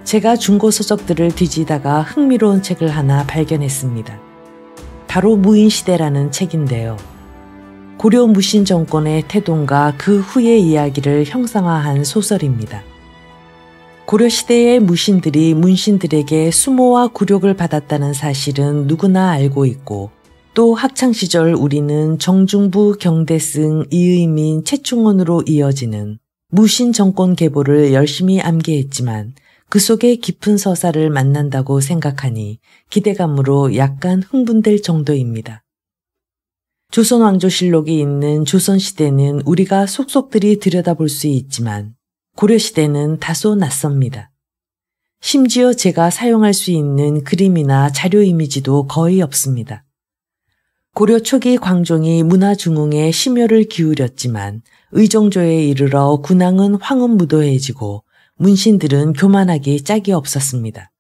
제가 중고서적들을 뒤지다가 흥미로운 책을 하나 발견했습니다. 바로 무인시대라는 책인데요. 고려 무신 정권의 태동과 그 후의 이야기를 형상화한 소설입니다. 고려시대의 무신들이 문신들에게 수모와 굴욕을 받았다는 사실은 누구나 알고 있고, 또 학창시절 우리는 정중부, 경대승, 이의민, 최충원으로 이어지는 무신 정권 계보를 열심히 암기했지만 그 속에 깊은 서사를 만난다고 생각하니 기대감으로 약간 흥분될 정도입니다. 조선왕조실록이 있는 조선시대는 우리가 속속들이 들여다볼 수 있지만 고려시대는 다소 낯섭니다. 심지어 제가 사용할 수 있는 그림이나 자료 이미지도 거의 없습니다. 고려 초기 광종이 문화중흥에 심혈을 기울였지만 의정조에 이르러 군항은 황혼무도해지고 문신들은 교만하기 짝이 없었습니다.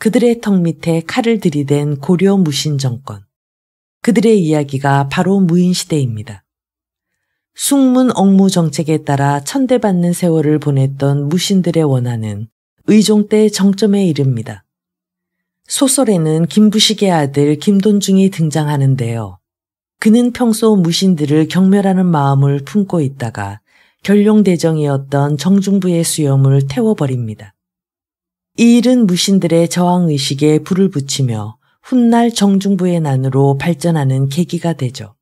그들의 턱 밑에 칼을 들이댄 고려 무신 정권. 그들의 이야기가 바로 무인시대입니다. 숙문 억무 정책에 따라 천대받는 세월을 보냈던 무신들의 원한은 의종 때 정점에 이릅니다. 소설에는 김부식의 아들 김돈중이 등장하는데요. 그는 평소 무신들을 경멸하는 마음을 품고 있다가 결룡대정이었던 정중부의 수염을 태워버립니다. 이 일은 무신들의 저항의식에 불을 붙이며 훗날 정중부의 난으로 발전하는 계기가 되죠.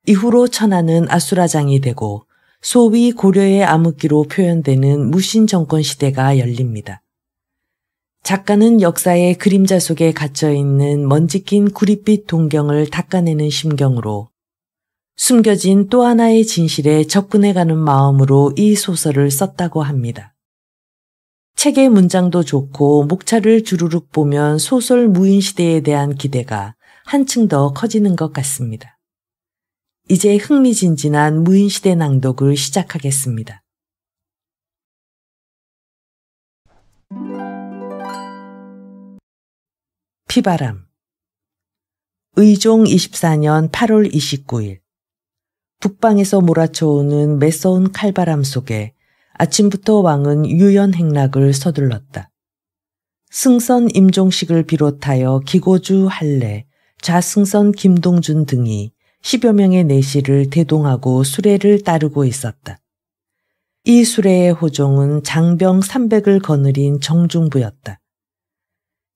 이후로 천하는 아수라장이 되고 소위 고려의 암흑기로 표현되는 무신 정권 시대가 열립니다. 작가는 역사의 그림자 속에 갇혀있는 먼지 낀 구릿빛 동경을 닦아내는 심경으로 숨겨진 또 하나의 진실에 접근해가는 마음으로 이 소설을 썼다고 합니다. 책의 문장도 좋고 목차를 주르륵 보면 소설 무인시대에 대한 기대가 한층 더 커지는 것 같습니다. 이제 흥미진진한 무인시대 낭독을 시작하겠습니다. 피바람. 의종 24년 8월 29일. 북방에서 몰아쳐오는 매서운 칼바람 속에 아침부터 왕은 유연행락을 서둘렀다. 승선 임종식을 비롯하여 기고주 한례, 좌승선 김동준 등이 10여 명의 내시를 대동하고 수레를 따르고 있었다. 이 수레의 호종은 장병 300을 거느린 정중부였다.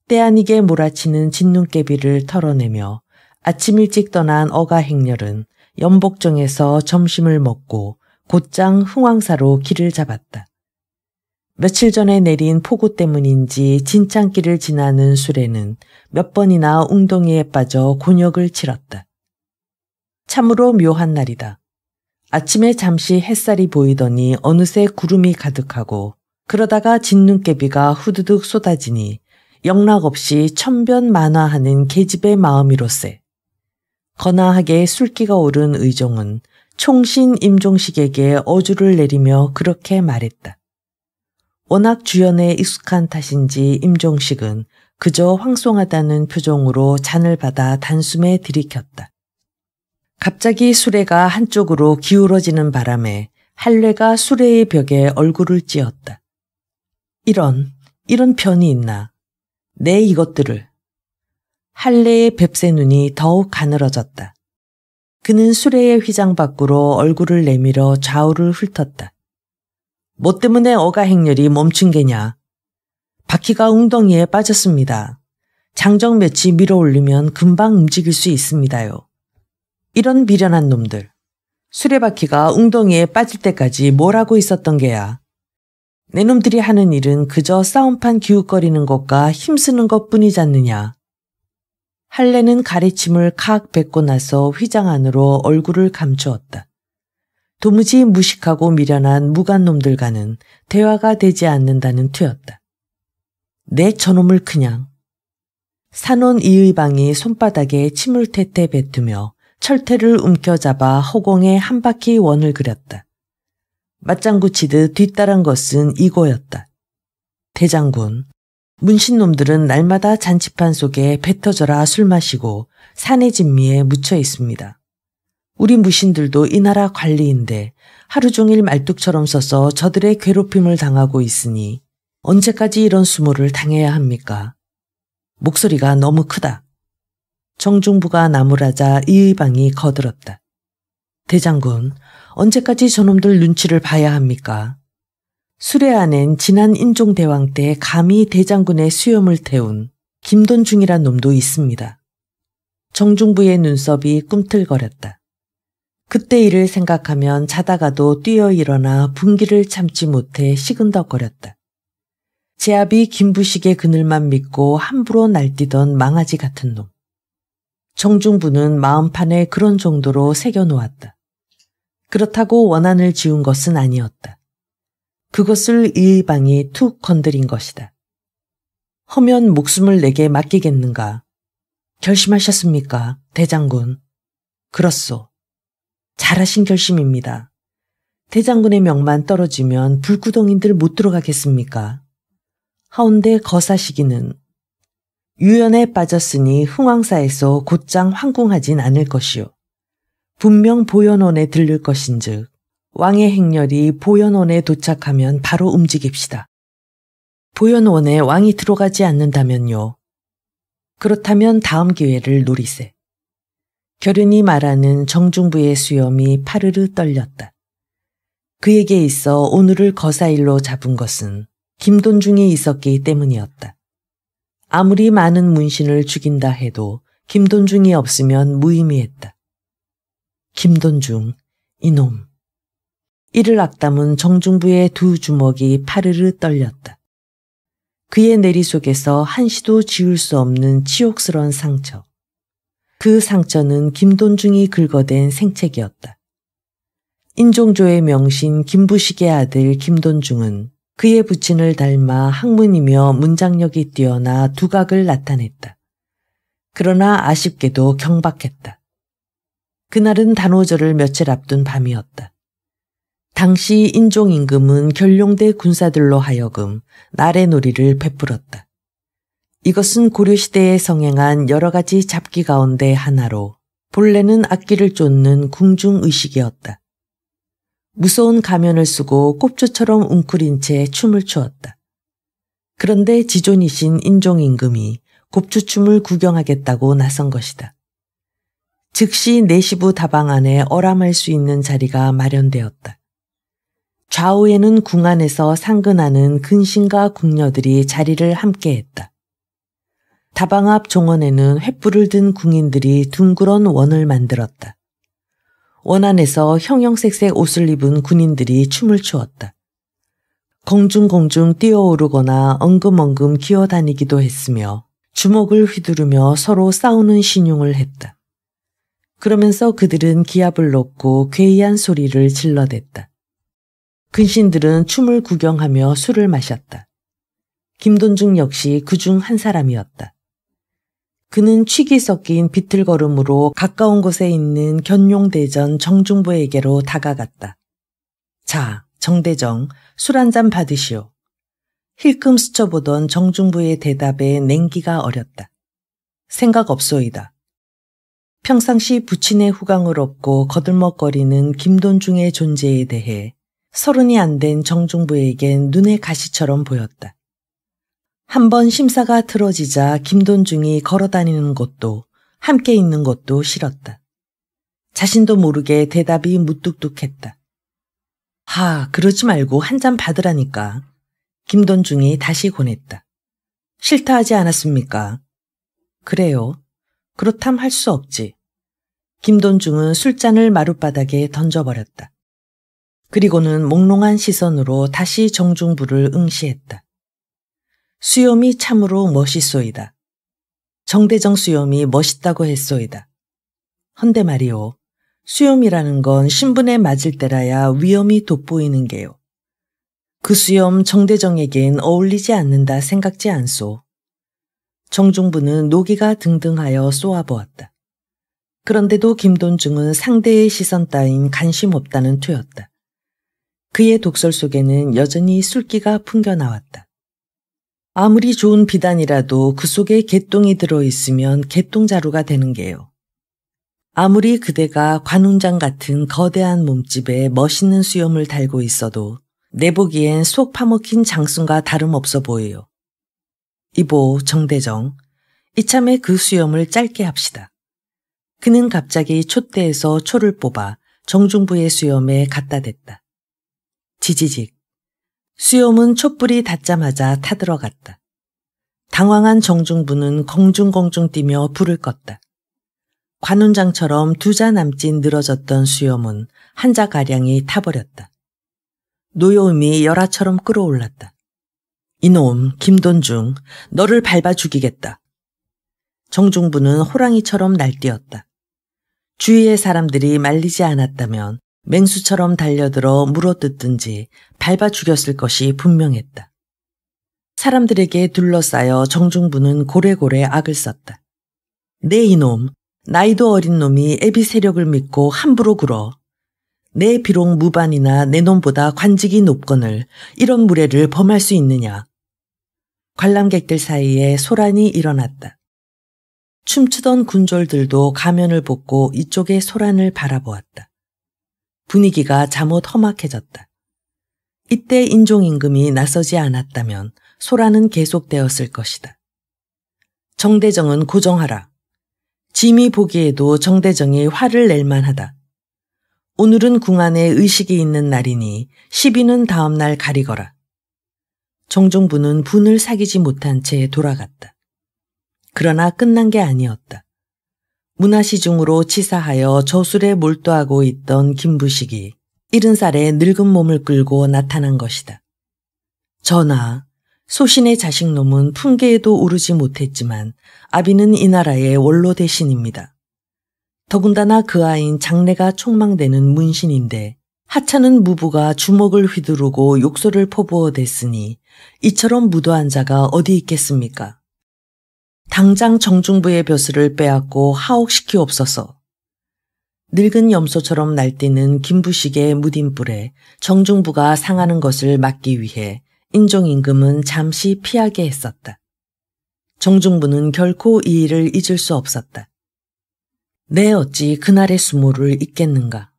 때아니게 몰아치는 진눈깨비를 털어내며 아침 일찍 떠난 어가행렬은 연복정에서 점심을 먹고 곧장 흥왕사로 길을 잡았다. 며칠 전에 내린 폭우 때문인지 진창길을 지나는 수레는 몇 번이나 웅덩이에 빠져 곤욕을 치렀다. 참으로 묘한 날이다. 아침에 잠시 햇살이 보이더니 어느새 구름이 가득하고 그러다가 진눈깨비가 후두둑 쏟아지니 영락없이 천변만화하는 계집의 마음이로세. 거나하게 술기가 오른 의종은 총신 임종식에게 어주를 내리며 그렇게 말했다. 워낙 주연에 익숙한 탓인지 임종식은 그저 황송하다는 표정으로 잔을 받아 단숨에 들이켰다. 갑자기 수레가 한쪽으로 기울어지는 바람에 한례가 수레의 벽에 얼굴을 찧었다. 이런 편이 있나. 내 이것들을. 한례의 뱁새 눈이 더욱 가늘어졌다. 그는 수레의 휘장 밖으로 얼굴을 내밀어 좌우를 훑었다. 뭐 때문에 어가행렬이 멈춘 게냐. 바퀴가 웅덩이에 빠졌습니다. 장정 며치 밀어 올리면 금방 움직일 수 있습니다요. 이런 미련한 놈들. 수레바퀴가 웅덩이에 빠질 때까지 뭘 하고 있었던 게야. 내 놈들이 하는 일은 그저 싸움판 기웃거리는 것과 힘쓰는 것뿐이지 않느냐. 한례는 가래침을 칵 뱉고 나서 휘장 안으로 얼굴을 감추었다. 도무지 무식하고 미련한 무관놈들과는 대화가 되지 않는다는 투였다. 내 저놈을 그냥. 산원 이의방이 손바닥에 침을 태태 뱉으며 철퇴를 움켜잡아 허공에 한 바퀴 원을 그렸다. 맞장구 치듯 뒤따른 것은 이거였다. 대장군, 문신놈들은 날마다 잔치판 속에 배 터져라 술 마시고 산의 진미에 묻혀 있습니다. 우리 무신들도 이 나라 관리인데 하루 종일 말뚝처럼 서서 저들의 괴롭힘을 당하고 있으니 언제까지 이런 수모를 당해야 합니까? 목소리가 너무 크다. 정중부가 나무라자 이의방이 거들었다. 대장군, 언제까지 저놈들 눈치를 봐야 합니까? 수레 안엔 지난 인종대왕 때 감히 대장군의 수염을 태운 김돈중이란 놈도 있습니다. 정중부의 눈썹이 꿈틀거렸다. 그때 일을 생각하면 자다가도 뛰어 일어나 분기를 참지 못해 시근덕거렸다. 제압이 김부식의 그늘만 믿고 함부로 날뛰던 망아지 같은 놈. 정중부는 마음판에 그런 정도로 새겨놓았다. 그렇다고 원한을 지운 것은 아니었다. 그것을 이의방이 툭 건드린 것이다. 허면 목숨을 내게 맡기겠는가? 결심하셨습니까, 대장군? 그렇소. 잘하신 결심입니다. 대장군의 명만 떨어지면 불구덩이들 못 들어가겠습니까? 하운데 거사시기는 유연에 빠졌으니 흥왕사에서 곧장 황궁하진 않을 것이요. 분명 보현원에 들를 것인즉 왕의 행렬이 보현원에 도착하면 바로 움직입시다. 보현원에 왕이 들어가지 않는다면요. 그렇다면 다음 기회를 노리세. 결연히 말하는 정중부의 수염이 파르르 떨렸다. 그에게 있어 오늘을 거사일로 잡은 것은 김돈중이 있었기 때문이었다. 아무리 많은 문신을 죽인다 해도 김돈중이 없으면 무의미했다. 김돈중, 이놈. 이를 악담은 정중부의 두 주먹이 파르르 떨렸다. 그의 내리 속에서 한시도 지울 수 없는 치욕스러운 상처. 그 상처는 김돈중이 긁어댄 생책이었다. 인종조의 명신 김부식의 아들 김돈중은 그의 부친을 닮아 학문이며 문장력이 뛰어나 두각을 나타냈다. 그러나 아쉽게도 경박했다. 그날은 단오절을 며칠 앞둔 밤이었다. 당시 인종임금은 결룡대 군사들로 하여금 나래놀이를 베풀었다. 이것은 고려시대에 성행한 여러 가지 잡기 가운데 하나로 본래는 악기를 쫓는 궁중의식이었다. 무서운 가면을 쓰고 꼽조처럼 웅크린 채 춤을 추었다. 그런데 지존이신 인종임금이 곱추춤을 구경하겠다고 나선 것이다. 즉시 내시부 다방 안에 어람할 수 있는 자리가 마련되었다. 좌우에는 궁 안에서 상근하는 근신과 궁녀들이 자리를 함께했다. 다방 앞 종원에는 횃불을 든 궁인들이 둥그런 원을 만들었다. 원 안에서 형형색색 옷을 입은 군인들이 춤을 추었다. 공중공중 뛰어오르거나 엉금엉금 기어다니기도 했으며 주먹을 휘두르며 서로 싸우는 신용을 했다. 그러면서 그들은 기합을 놓고 괴이한 소리를 질러댔다. 근신들은 춤을 구경하며 술을 마셨다. 김돈중 역시 그중 한 사람이었다. 그는 취기 섞인 비틀걸음으로 가까운 곳에 있는 견용대전 정중부에게로 다가갔다. 자, 정대정, 술 한 잔 받으시오. 힐끔 스쳐보던 정중부의 대답에 냉기가 어렸다. 생각 없소이다. 평상시 부친의 후광을 얻고 거들먹거리는 김돈중의 존재에 대해 서른이 안 된 정중부에겐 눈의 가시처럼 보였다. 한번 심사가 틀어지자 김돈중이 걸어다니는 것도 함께 있는 것도 싫었다. 자신도 모르게 대답이 무뚝뚝했다. 하, 그러지 말고 한 잔 받으라니까. 김돈중이 다시 권했다. 싫다 하지 않았습니까? 그래요. 그렇담 할 수 없지. 김돈중은 술잔을 마룻바닥에 던져버렸다. 그리고는 몽롱한 시선으로 다시 정중부를 응시했다. 수염이 참으로 멋있소이다. 정대정 수염이 멋있다고 했소이다. 헌데 말이오, 수염이라는 건 신분에 맞을 때라야 위엄이 돋보이는 게요. 그 수염 정대정에겐 어울리지 않는다 생각지 않소. 정중부는 노기가 등등하여 쏘아보았다. 그런데도 김돈중은 상대의 시선 따윈 관심 없다는 투였다. 그의 독설 속에는 여전히 술기가 풍겨나왔다. 아무리 좋은 비단이라도 그 속에 개똥이 들어있으면 개똥자루가 되는 게요. 아무리 그대가 관운장 같은 거대한 몸집에 멋있는 수염을 달고 있어도 내 보기엔 속 파먹힌 장순과 다름없어 보여요. 이보 정대정, 이참에 그 수염을 짧게 합시다. 그는 갑자기 촛대에서 초를 뽑아 정중부의 수염에 갖다 댔다. 지지직. 수염은 촛불이 닿자마자 타들어갔다. 당황한 정중부는 공중공중 뛰며 불을 껐다. 관훈장처럼 두 자 남짓 늘어졌던 수염은 한 자가량이 타버렸다. 노여움이 열화처럼 끓어올랐다. 이놈 김돈중, 너를 밟아 죽이겠다. 정중부는 호랑이처럼 날뛰었다. 주위의 사람들이 말리지 않았다면 맹수처럼 달려들어 물어뜯든지 밟아 죽였을 것이 분명했다. 사람들에게 둘러싸여 정중부는 고래고래 악을 썼다. 내 이놈, 나이도 어린 놈이 애비 세력을 믿고 함부로 굴어. 내 비록 무반이나 내 놈보다 관직이 높거늘 이런 무례를 범할 수 있느냐. 관람객들 사이에 소란이 일어났다. 춤추던 군졸들도 가면을 벗고 이쪽의 소란을 바라보았다. 분위기가 잠옷 험악해졌다. 이때 인종임금이 나서지 않았다면 소란은 계속되었을 것이다. 정대정은 고정하라. 짐이 보기에도 정대정이 화를 낼 만하다. 오늘은 궁안에 의식이 있는 날이니 시비는 다음 날 가리거라. 정중부는 분을 사귀지 못한 채 돌아갔다. 그러나 끝난 게 아니었다. 문화시중으로 치사하여 저술에 몰두하고 있던 김부식이 70살의 늙은 몸을 끌고 나타난 것이다. 전하, 소신의 자식놈은 풍계에도 오르지 못했지만 아비는 이 나라의 원로 대신입니다. 더군다나 그 아인 장래가 촉망되는 문신인데 하찮은 무부가 주먹을 휘두르고 욕설을 퍼부어댔으니 이처럼 무도한 자가 어디 있겠습니까? 당장 정중부의 벼슬을 빼앗고 하옥시키옵소서. 늙은 염소처럼 날뛰는 김부식의 무딘불에 정중부가 상하는 것을 막기 위해 인종임금은 잠시 피하게 했었다. 정중부는 결코 이 일을 잊을 수 없었다. 내 어찌 그날의 수모를 잊겠는가.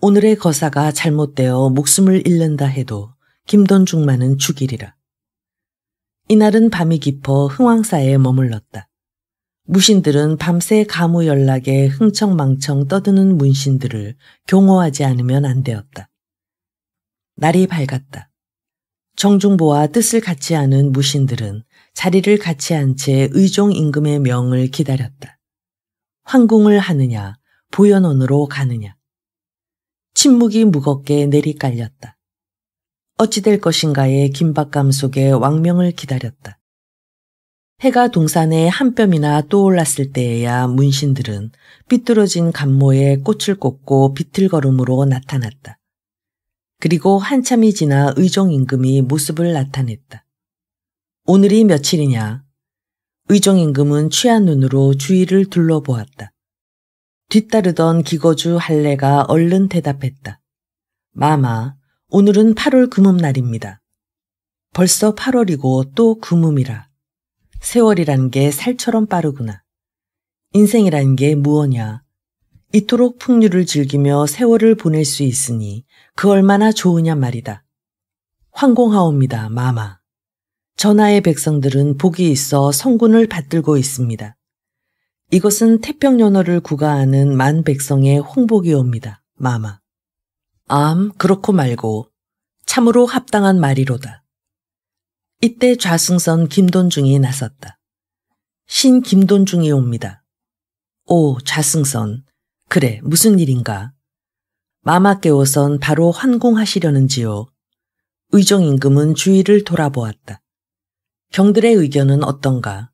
오늘의 거사가 잘못되어 목숨을 잃는다 해도 김돈중만은 죽이리라. 이날은 밤이 깊어 흥왕사에 머물렀다. 무신들은 밤새 가무 연락에 흥청망청 떠드는 문신들을 경호하지 않으면 안 되었다. 날이 밝았다. 정중보와 뜻을 같이 하는 무신들은 자리를 같이 한 채 의종 임금의 명을 기다렸다. 황궁을 하느냐, 보현원으로 가느냐. 침묵이 무겁게 내리깔렸다. 어찌 될 것인가의 긴박감 속에 왕명을 기다렸다. 해가 동산에 한 뼘이나 떠올랐을 때에야 문신들은 삐뚤어진 간모에 꽃을 꽂고 비틀걸음으로 나타났다. 그리고 한참이 지나 의종 임금이 모습을 나타냈다. 오늘이 며칠이냐? 의종 임금은 취한 눈으로 주위를 둘러보았다. 뒤따르던 기거주 할례가 얼른 대답했다. 마마, 오늘은 8월 금음날입니다. 벌써 8월이고 또 금음이라. 세월이란 게 살처럼 빠르구나. 인생이란 게 무엇냐. 이토록 풍류를 즐기며 세월을 보낼 수 있으니 그 얼마나 좋으냐 말이다. 황공하옵니다, 마마. 전하의 백성들은 복이 있어 성군을 받들고 있습니다. 이것은 태평연호를 구가하는 만 백성의 홍복이옵니다, 마마. 암, 그렇고 말고 참으로 합당한 말이로다. 이때 좌승선 김돈중이 나섰다. 신 김돈중이 옵니다. 오, 좌승선. 그래, 무슨 일인가? 마마께서는 바로 환공하시려는지요. 의종 임금은 주위를 돌아보았다. 경들의 의견은 어떤가?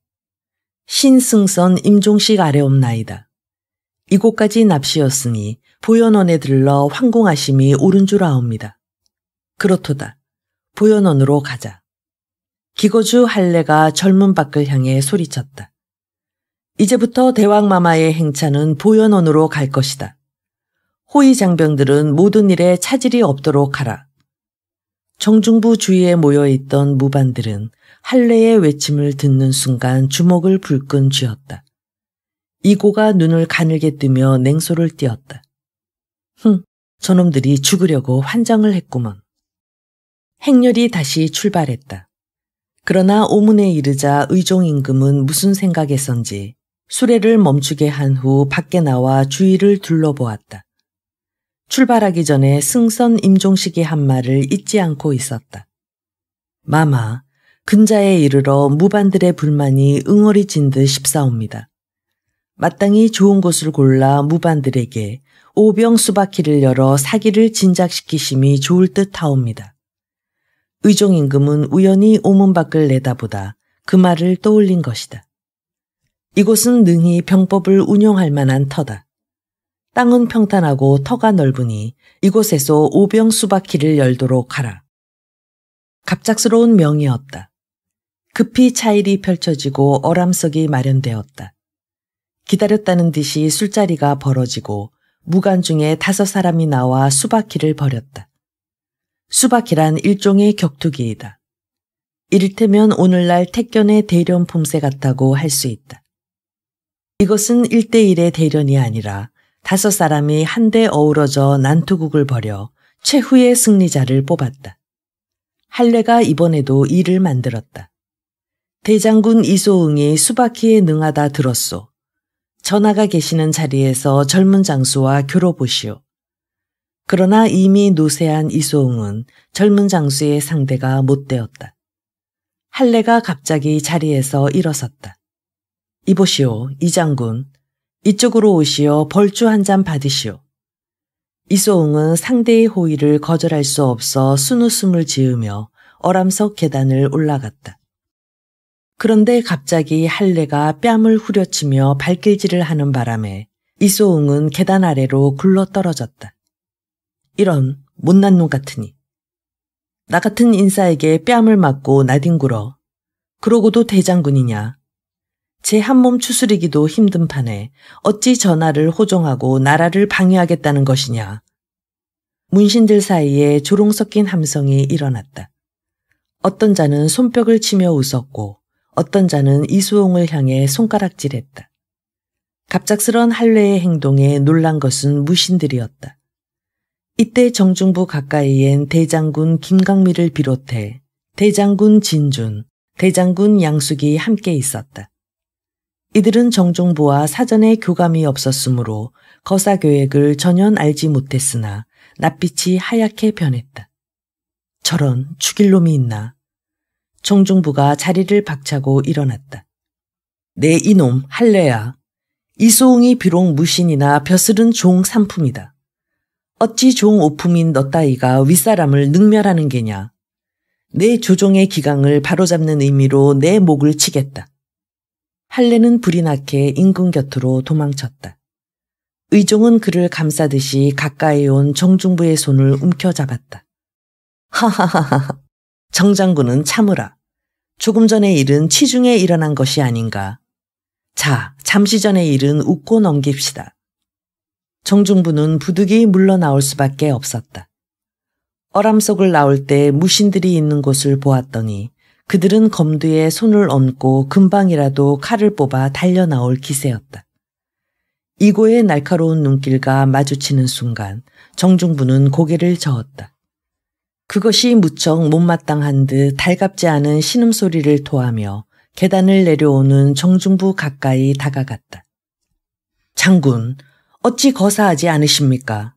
신승선 임종식 아래옵나이다. 이곳까지 납시였으니 보현원에 들러 황공하심이 옳은 줄 아옵니다. 그렇도다. 보현원으로 가자. 기거주 할례가 젊은 밖을 향해 소리쳤다. 이제부터 대왕마마의 행차는 보현원으로 갈 것이다. 호위 장병들은 모든 일에 차질이 없도록 하라. 정중부 주위에 모여있던 무반들은 할례의 외침을 듣는 순간 주먹을 불끈 쥐었다. 이고가 눈을 가늘게 뜨며 냉소를 띄었다. 저놈들이 죽으려고 환장을 했구먼. 행렬이 다시 출발했다. 그러나 오문에 이르자 의종 임금은 무슨 생각에선지 수레를 멈추게 한 후 밖에 나와 주위를 둘러보았다. 출발하기 전에 승선 임종식이 한 말을 잊지 않고 있었다. 마마, 근자에 이르러 무반들의 불만이 응어리진 듯 싶사옵니다. 마땅히 좋은 곳을 골라 무반들에게 오병 수바키를 열어 사기를 진작시키심이 좋을 듯 하옵니다. 의종 임금은 우연히 오문 밖을 내다보다 그 말을 떠올린 것이다. 이곳은 능히 병법을 운용할 만한 터다. 땅은 평탄하고 터가 넓으니 이곳에서 오병 수바키를 열도록 하라. 갑작스러운 명이었다. 급히 차일이 펼쳐지고 어람석이 마련되었다. 기다렸다는 듯이 술자리가 벌어지고 무관 중에 5사람이 나와 수바키를 벌였다. 수바키란 일종의 격투기이다. 이를테면 오늘날 택견의 대련 품새 같다고 할 수 있다. 이것은 1대1의 대련이 아니라 5사람이 한데 어우러져 난투극을 벌여 최후의 승리자를 뽑았다. 할례가 이번에도 이를 만들었다. 대장군 이소응이 수바키에 능하다 들었소. 전하가 계시는 자리에서 젊은 장수와 겨뤄보시오. 그러나 이미 노쇠한 이소응은 젊은 장수의 상대가 못 되었다. 할례가 갑자기 자리에서 일어섰다. 이보시오, 이 장군. 이쪽으로 오시어 벌주 한 잔 받으시오. 이소응은 상대의 호의를 거절할 수 없어 순웃음을 지으며 어람석 계단을 올라갔다. 그런데 갑자기 할례가 뺨을 후려치며 발길질을 하는 바람에 이소응은 계단 아래로 굴러 떨어졌다. 이런 못난 놈 같으니. 나 같은 인사에게 뺨을 맞고 나뒹굴어. 그러고도 대장군이냐. 제 한몸 추스리기도 힘든 판에 어찌 전하를 호종하고 나라를 방해하겠다는 것이냐. 문신들 사이에 조롱 섞인 함성이 일어났다. 어떤 자는 손뼉을 치며 웃었고 어떤 자는 이소응을 향해 손가락질했다. 갑작스런 할례의 행동에 놀란 것은 무신들이었다. 이때 정중부 가까이엔 대장군 김강미를 비롯해 대장군 진준, 대장군 양숙이 함께 있었다. 이들은 정중부와 사전에 교감이 없었으므로 거사 계획을 전혀 알지 못했으나 낯빛이 하얗게 변했다. 저런 죽일 놈이 있나. 정중부가 자리를 박차고 일어났다. 내 이놈 할례야. 이소응이 비록 무신이나 벼슬은 종 삼품이다. 어찌 종 오품인 너 따위가 윗사람을 능멸하는 게냐. 내 조종의 기강을 바로잡는 의미로 내 목을 치겠다. 할례는 불이 나게 임금 곁으로 도망쳤다. 의종은 그를 감싸듯이 가까이 온 정중부의 손을 움켜잡았다. 하하하하. 정장군은 참으라. 조금 전의 일은 치중에 일어난 것이 아닌가. 자, 잠시 전의 일은 웃고 넘깁시다. 정중부는 부득이 물러나올 수밖에 없었다. 어람석을 나올 때 무신들이 있는 곳을 보았더니 그들은 검두에 손을 얹고 금방이라도 칼을 뽑아 달려나올 기세였다. 이고의 날카로운 눈길과 마주치는 순간 정중부는 고개를 저었다. 그것이 무척 못마땅한 듯 달갑지 않은 신음소리를 토하며 계단을 내려오는 정중부 가까이 다가갔다. 장군, 어찌 거사하지 않으십니까?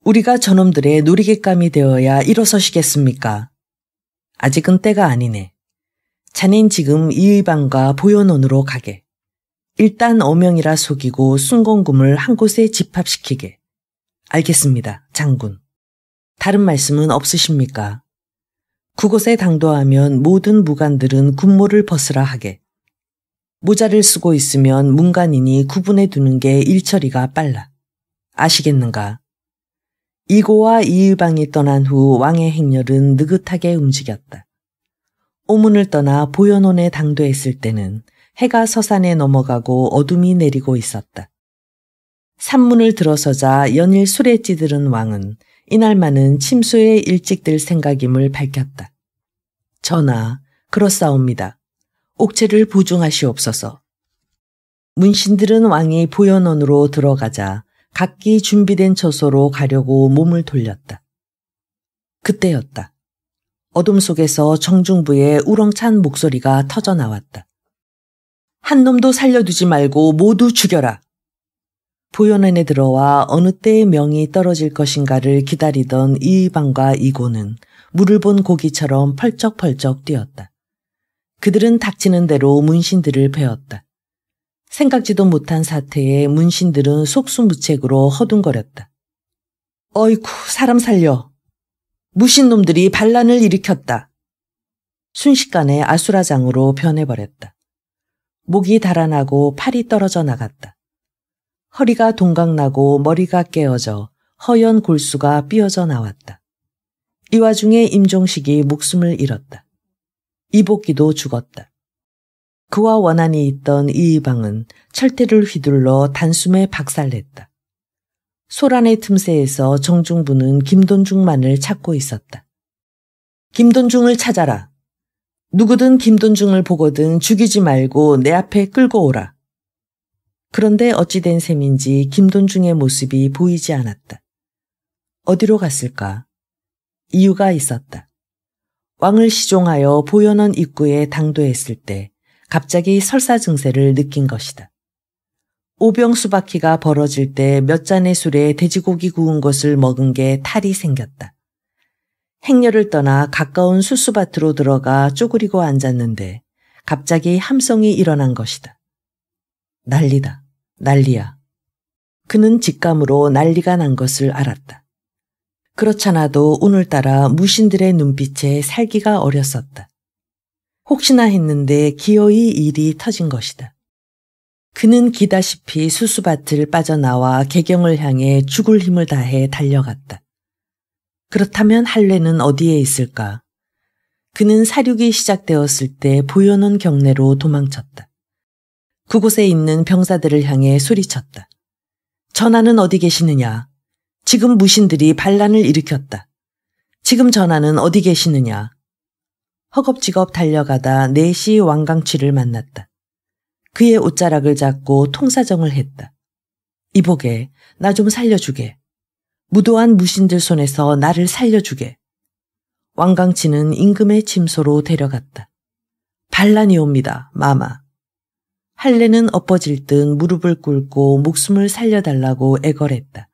우리가 저놈들의 놀이객감이 되어야 일어서시겠습니까? 아직은 때가 아니네. 자넨 지금 이의방과 보현원으로 가게. 일단 어명이라 속이고 순공금을 한 곳에 집합시키게. 알겠습니다, 장군. 다른 말씀은 없으십니까? 그곳에 당도하면 모든 무관들은 군모를 벗으라 하게. 모자를 쓰고 있으면 문관인이 구분해 두는 게 일처리가 빨라. 아시겠는가? 이고와 이의방이 떠난 후 왕의 행렬은 느긋하게 움직였다. 오문을 떠나 보현원에 당도했을 때는 해가 서산에 넘어가고 어둠이 내리고 있었다. 산문을 들어서자 연일 술에 찌들은 왕은 이날만은 침소에 일찍 들 생각임을 밝혔다. 전하, 그렇사옵니다. 옥체를 보증하시옵소서. 문신들은 왕이 보현원으로 들어가자 각기 준비된 처소로 가려고 몸을 돌렸다. 그때였다. 어둠 속에서 정중부의 우렁찬 목소리가 터져 나왔다. 한 놈도 살려두지 말고 모두 죽여라. 보현원에 들어와 어느 때의 명이 떨어질 것인가를 기다리던 이의방과 이고는 물을 본 고기처럼 펄쩍펄쩍 뛰었다. 그들은 닥치는 대로 문신들을 베었다. 생각지도 못한 사태에 문신들은 속수무책으로 허둥거렸다. 어이쿠, 사람 살려. 무신놈들이 반란을 일으켰다. 순식간에 아수라장으로 변해버렸다. 목이 달아나고 팔이 떨어져 나갔다. 허리가 동강나고 머리가 깨어져 허연 골수가 삐어져 나왔다. 이 와중에 임종식이 목숨을 잃었다. 이복기도 죽었다. 그와 원한이 있던 이의방은 철퇴를 휘둘러 단숨에 박살냈다. 소란의 틈새에서 정중부는 김돈중만을 찾고 있었다. 김돈중을 찾아라. 누구든 김돈중을 보거든 죽이지 말고 내 앞에 끌고 오라. 그런데 어찌 된 셈인지 김돈중의 모습이 보이지 않았다. 어디로 갔을까? 이유가 있었다. 왕을 시종하여 보현원 입구에 당도했을 때 갑자기 설사 증세를 느낀 것이다. 오병수바퀴가 벌어질 때 몇 잔의 술에 돼지고기 구운 것을 먹은 게 탈이 생겼다. 행렬을 떠나 가까운 수수밭으로 들어가 쪼그리고 앉았는데 갑자기 함성이 일어난 것이다. 난리다. 난리야. 그는 직감으로 난리가 난 것을 알았다. 그렇잖아도 오늘따라 무신들의 눈빛에 살기가 어렸었다. 혹시나 했는데 기어이 일이 터진 것이다. 그는 기다시피 수수밭을 빠져나와 개경을 향해 죽을 힘을 다해 달려갔다. 그렇다면 할례는 어디에 있을까? 그는 사륙이 시작되었을 때 보여놓은 경내로 도망쳤다. 그곳에 있는 병사들을 향해 소리쳤다. 전하는 어디 계시느냐? 지금 무신들이 반란을 일으켰다. 지금 전하는 어디 계시느냐? 허겁지겁 달려가다 내시 왕강취를 만났다. 그의 옷자락을 잡고 통사정을 했다. 이보게, 나 좀 살려주게. 무도한 무신들 손에서 나를 살려주게. 왕강취는 임금의 침소로 데려갔다. 반란이 옵니다, 마마. 할례는 엎어질 듯 무릎을 꿇고 목숨을 살려달라고 애걸했다.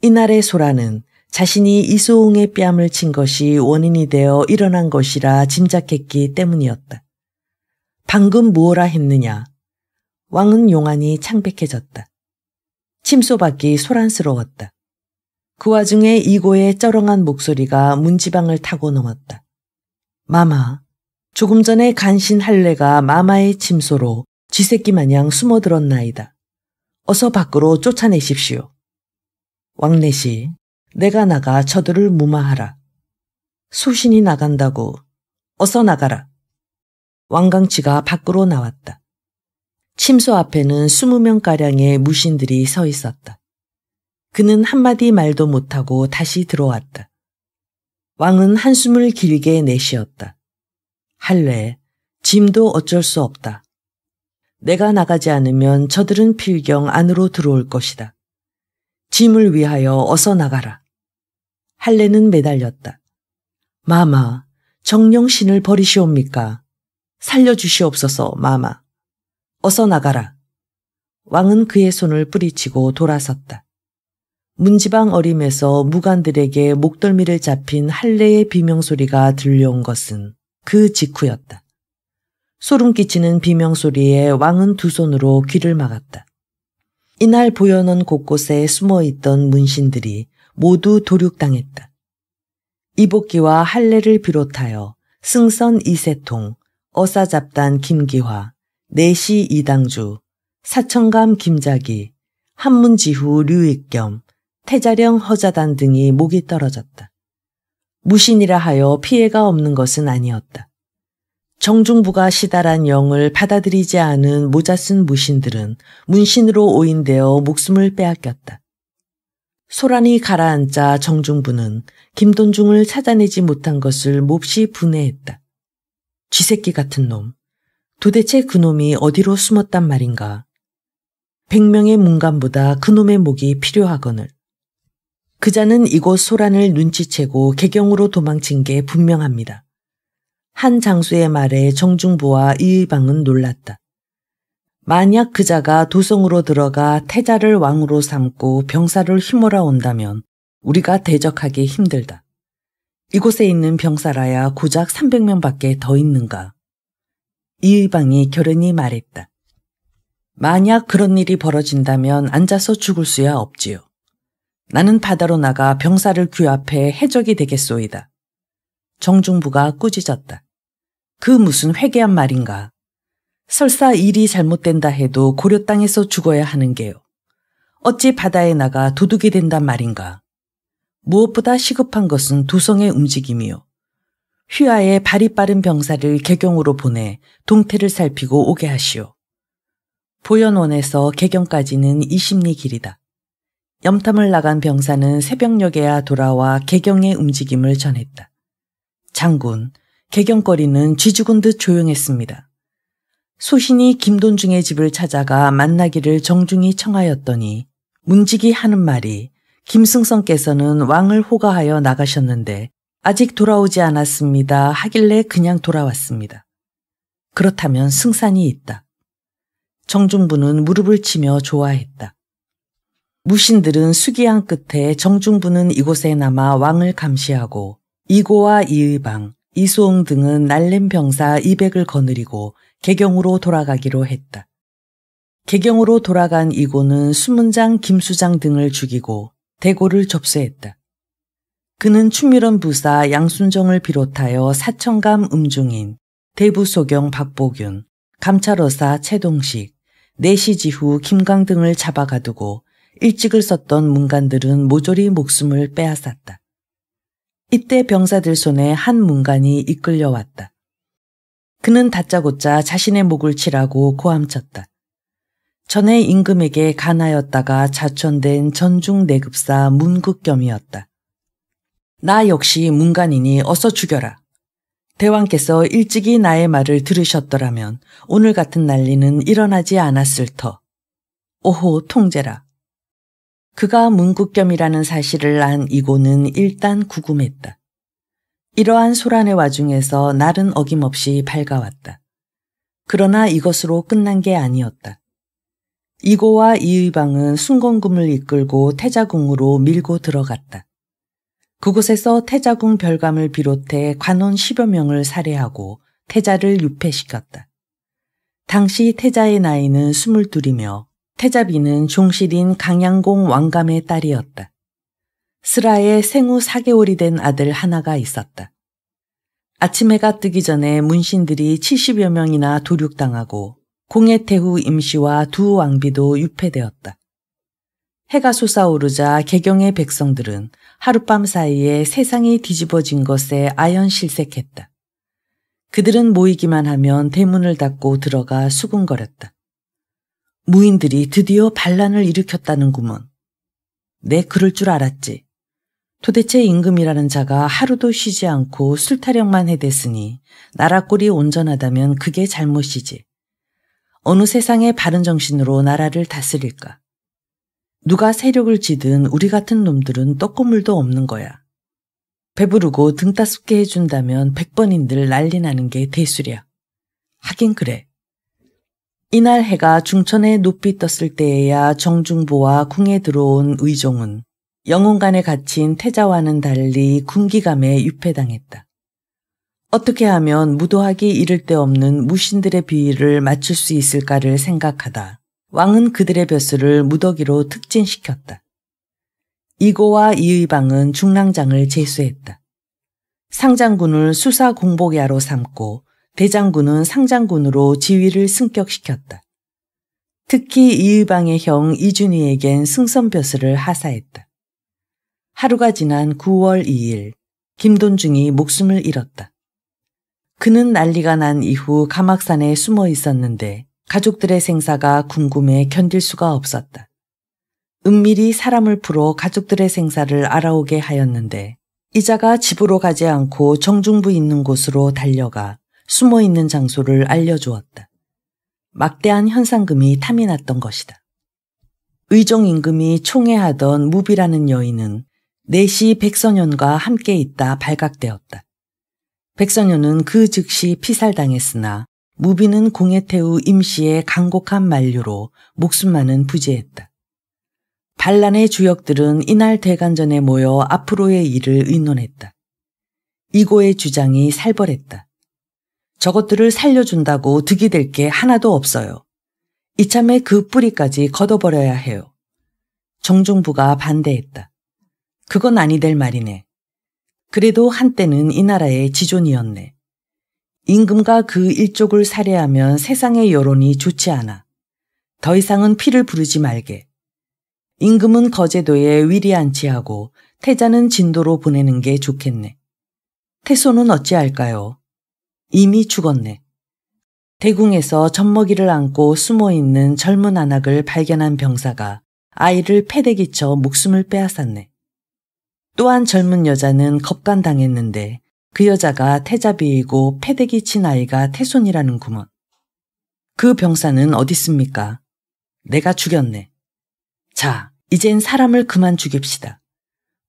이날의 소라는 자신이 이소웅의 뺨을 친 것이 원인이 되어 일어난 것이라 짐작했기 때문이었다. 방금 무엇라 했느냐? 왕은 용안이 창백해졌다. 침소밖이 소란스러웠다. 그 와중에 이고의 쩌렁한 목소리가 문지방을 타고 넘었다. 마마, 조금 전에 간신 할례가 마마의 침소로 쥐새끼 마냥 숨어들었나이다. 어서 밖으로 쫓아내십시오. 왕내시, 내가 나가 저들을 무마하라. 소신이 나간다고. 어서 나가라. 왕강취가 밖으로 나왔다. 침소 앞에는 20명가량의 무신들이 서 있었다. 그는 한마디 말도 못하고 다시 들어왔다. 왕은 한숨을 길게 내쉬었다. 할례, 짐도 어쩔 수 없다. 내가 나가지 않으면 저들은 필경 안으로 들어올 것이다. 짐을 위하여 어서 나가라. 할례는 매달렸다. 마마, 정령신을 버리시옵니까? 살려주시옵소서, 마마. 어서 나가라. 왕은 그의 손을 뿌리치고 돌아섰다. 문지방 어림에서 무관들에게 목덜미를 잡힌 할례의 비명소리가 들려온 것은 그 직후였다. 소름 끼치는 비명소리에 왕은 두 손으로 귀를 막았다. 이날 보여놓은 곳곳에 숨어있던 문신들이 모두 도륙당했다. 이복기와 할례를 비롯하여 승선 이세통, 어사잡단 김기화, 내시 이당주, 사천감 김자기, 한문지후 류익겸, 태자령 허자단 등이 목이 떨어졌다. 무신이라 하여 피해가 없는 것은 아니었다. 정중부가 시달한 영을 받아들이지 않은 모자쓴 무신들은 문신으로 오인되어 목숨을 빼앗겼다. 소란이 가라앉자 정중부는 김돈중을 찾아내지 못한 것을 몹시 분해했다. 쥐새끼 같은 놈. 도대체 그놈이 어디로 숨었단 말인가. 100명의 문감보다 그놈의 목이 필요하거늘. 그자는 이곳 소란을 눈치채고 개경으로 도망친 게 분명합니다. 한 장수의 말에 정중부와 이의방은 놀랐다. 만약 그자가 도성으로 들어가 태자를 왕으로 삼고 병사를 휘몰아 온다면 우리가 대적하기 힘들다. 이곳에 있는 병사라야 고작 300명밖에 더 있는가. 이의방이 결연히 말했다. 만약 그런 일이 벌어진다면 앉아서 죽을 수야 없지요. 나는 바다로 나가 병사를 규합해 해적이 되겠소이다. 정중부가 꾸짖었다. 그 무슨 회개한 말인가. 설사 일이 잘못된다 해도 고려 땅에서 죽어야 하는 게요. 어찌 바다에 나가 도둑이 된단 말인가. 무엇보다 시급한 것은 도성의 움직임이요. 휘하에 발이 빠른 병사를 개경으로 보내 동태를 살피고 오게 하시오. 보현원에서 개경까지는 20리 길이다. 염탐을 나간 병사는 새벽녘에야 돌아와 개경의 움직임을 전했다. 장군, 개경거리는 쥐죽은 듯 조용했습니다. 소신이 김돈중의 집을 찾아가 만나기를 정중히 청하였더니 문직이 하는 말이 김승성께서는 왕을 호가하여 나가셨는데 아직 돌아오지 않았습니다 하길래 그냥 돌아왔습니다. 그렇다면 승산이 있다. 정중부는 무릎을 치며 좋아했다. 무신들은 수기양 끝에 정중부는 이곳에 남아 왕을 감시하고 이고와 이의방, 이수홍 등은 날렘 병사 200을 거느리고 개경으로 돌아가기로 했다. 개경으로 돌아간 이고는 수문장, 김수장 등을 죽이고 대고를 접수했다. 그는 추밀원 부사 양순정을 비롯하여 사천감 음중인, 대부소경 박보균, 감찰어사 최동식, 내시지후 김강 등을 잡아가두고 일찍을 썼던 문관들은 모조리 목숨을 빼앗았다. 이때 병사들 손에 한 문관이 이끌려왔다. 그는 다짜고짜 자신의 목을 치라고 고함쳤다. 전에 임금에게 간하였다가 자천된 전중 내급사 문극겸이었다. 나 역시 문관이니 어서 죽여라. 대왕께서 일찍이 나의 말을 들으셨더라면 오늘 같은 난리는 일어나지 않았을 터. 오호 통제라. 그가 문극겸이라는 사실을 안 이고는 일단 구금했다. 이러한 소란의 와중에서 날은 어김없이 밝아왔다. 그러나 이것으로 끝난 게 아니었다. 이고와 이의방은 순건금을 이끌고 태자궁으로 밀고 들어갔다. 그곳에서 태자궁 별감을 비롯해 관원 10여 명을 살해하고 태자를 유폐시켰다. 당시 태자의 나이는 22이며 태자비는 종실인 강양공 왕감의 딸이었다. 스라에 생후 4개월이 된 아들 하나가 있었다. 아침 해가 뜨기 전에 문신들이 70여 명이나 도륙당하고 공예태후 임시와 두 왕비도 유폐되었다. 해가 솟아오르자 개경의 백성들은 하룻밤 사이에 세상이 뒤집어진 것에 아연실색했다. 그들은 모이기만 하면 대문을 닫고 들어가 수군거렸다. 무인들이 드디어 반란을 일으켰다는구먼. 내 그럴 줄 알았지. 도대체 임금이라는 자가 하루도 쉬지 않고 술타령만 해댔으니 나라 꼴이 온전하다면 그게 잘못이지. 어느 세상의 바른 정신으로 나라를 다스릴까. 누가 세력을 지든 우리 같은 놈들은 떡고물도 없는 거야. 배부르고 등 따숩게 해준다면 100번인들 난리 나는 게 대수랴. 하긴 그래. 이날 해가 중천에 높이 떴을 때에야 정중보와 궁에 들어온 의종은 영혼관에 갇힌 태자와는 달리 군기감에 유폐당했다. 어떻게 하면 무도하기 이를 데 없는 무신들의 비위를 맞출 수 있을까를 생각하다 왕은 그들의 벼슬을 무더기로 특진시켰다. 이고와 이의방은 중랑장을 제수했다. 상장군을 수사공복야로 삼고 대장군은 상장군으로 지위를 승격시켰다. 특히 이의방의 형 이준희에겐 승선벼슬을 하사했다. 하루가 지난 9월 2일 김돈중이 목숨을 잃었다. 그는 난리가 난 이후 가막산에 숨어 있었는데 가족들의 생사가 궁금해 견딜 수가 없었다. 은밀히 사람을 풀어 가족들의 생사를 알아오게 하였는데 이자가 집으로 가지 않고 정중부 있는 곳으로 달려가 숨어 있는 장소를 알려주었다. 막대한 현상금이 탐이 났던 것이다. 의종 임금이 총애하던 무비라는 여인은 넷이 백선현과 함께 있다 발각되었다. 백선현은 그 즉시 피살당했으나 무비는 공예태우 임씨의 간곡한 만류로 목숨만은 부지했다. 반란의 주역들은 이날 대관전에 모여 앞으로의 일을 의논했다. 이고의 주장이 살벌했다. 저것들을 살려준다고 득이 될 게 하나도 없어요. 이참에 그 뿌리까지 걷어버려야 해요. 정중부가 반대했다. 그건 아니될 말이네. 그래도 한때는 이 나라의 지존이었네. 임금과 그 일족을 살해하면 세상의 여론이 좋지 않아. 더 이상은 피를 부르지 말게. 임금은 거제도에 위리안치하고 태자는 진도로 보내는 게 좋겠네. 태소는 어찌할까요? 이미 죽었네. 대궁에서 젖먹이를 안고 숨어있는 젊은 안악을 발견한 병사가 아이를 패대기 쳐 목숨을 빼앗았네. 또한 젊은 여자는 겁간당했는데 그 여자가 태자비이고 패대기 친 아이가 태손이라는구먼. 그 병사는 어딨습니까? 내가 죽였네. 자, 이젠 사람을 그만 죽입시다.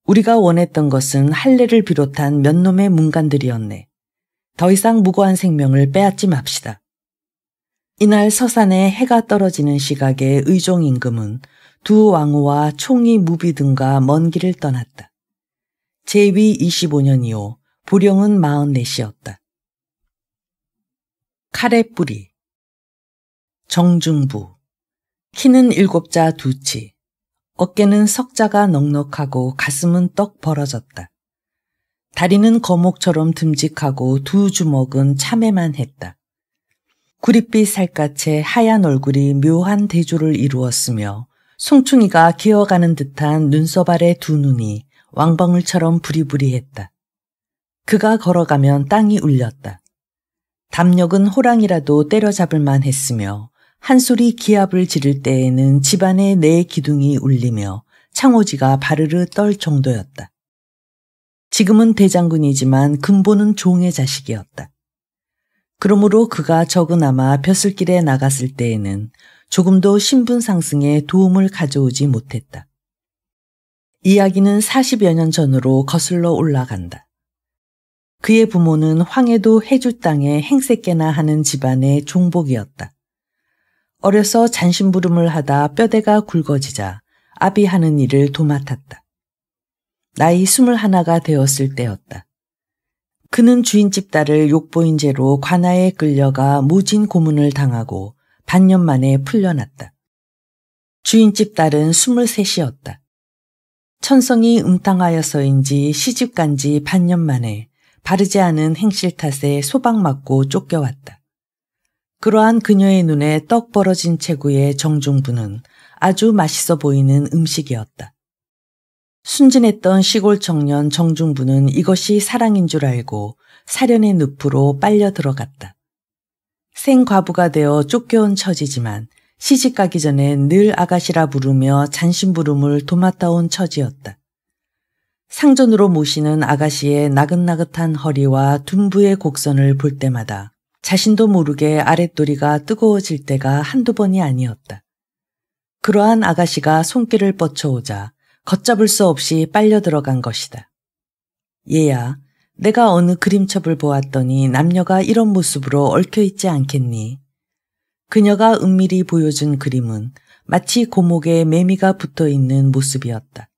우리가 원했던 것은 할례를 비롯한 몇 놈의 문관들이었네. 더 이상 무고한 생명을 빼앗지 맙시다. 이날 서산에 해가 떨어지는 시각에 의종 임금은 두 왕후와 총리 무비 등과 먼 길을 떠났다. 제위 25년 이후 보령은 44이었다. 칼의 뿌리. 정중부. 키는 7자 2치. 어깨는 석자가 넉넉하고 가슴은 떡 벌어졌다. 다리는 거목처럼 듬직하고 두 주먹은 참외만 했다. 구릿빛 살갗에 하얀 얼굴이 묘한 대조를 이루었으며 송충이가 기어가는 듯한 눈썹 아래 두 눈이 왕벙울처럼 부리부리했다. 그가 걸어가면 땅이 울렸다. 담력은 호랑이라도 때려잡을 만했으며 한 소리 기합을 지를 때에는 집안의 네 기둥이 울리며 창호지가 바르르 떨 정도였다. 지금은 대장군이지만 근본은 종의 자식이었다. 그러므로 그가 적으나마 벼슬길에 나갔을 때에는 조금도 신분 상승에 도움을 가져오지 못했다. 이야기는 40여 년 전으로 거슬러 올라간다. 그의 부모는 황해도 해주 땅에 행세께나 하는 집안의 종복이었다. 어려서 잔심부름을 하다 뼈대가 굵어지자 아비 하는 일을 도맡았다. 나이 21가 되었을 때였다. 그는 주인집 딸을 욕보인 죄로 관아에 끌려가 모진 고문을 당하고 반년 만에 풀려났다. 주인집 딸은 23이었다. 천성이 음탕하여서인지 시집간 지 반년 만에 바르지 않은 행실 탓에 소방 맞고 쫓겨왔다. 그러한 그녀의 눈에 떡 벌어진 체구의 정중부는 아주 맛있어 보이는 음식이었다. 순진했던 시골 청년 정중부는 이것이 사랑인 줄 알고 사련의 늪으로 빨려 들어갔다. 생과부가 되어 쫓겨온 처지지만 시집가기 전에 늘 아가씨라 부르며 잔심부름을 도맡아온 처지였다. 상전으로 모시는 아가씨의 나긋나긋한 허리와 둔부의 곡선을 볼 때마다 자신도 모르게 아랫도리가 뜨거워질 때가 한두 번이 아니었다. 그러한 아가씨가 손길을 뻗쳐오자 걷잡을 수 없이 빨려 들어간 것이다. 얘야, 내가 어느 그림첩을 보았더니 남녀가 이런 모습으로 얽혀있지 않겠니? 그녀가 은밀히 보여준 그림은 마치 고목에 매미가 붙어있는 모습이었다.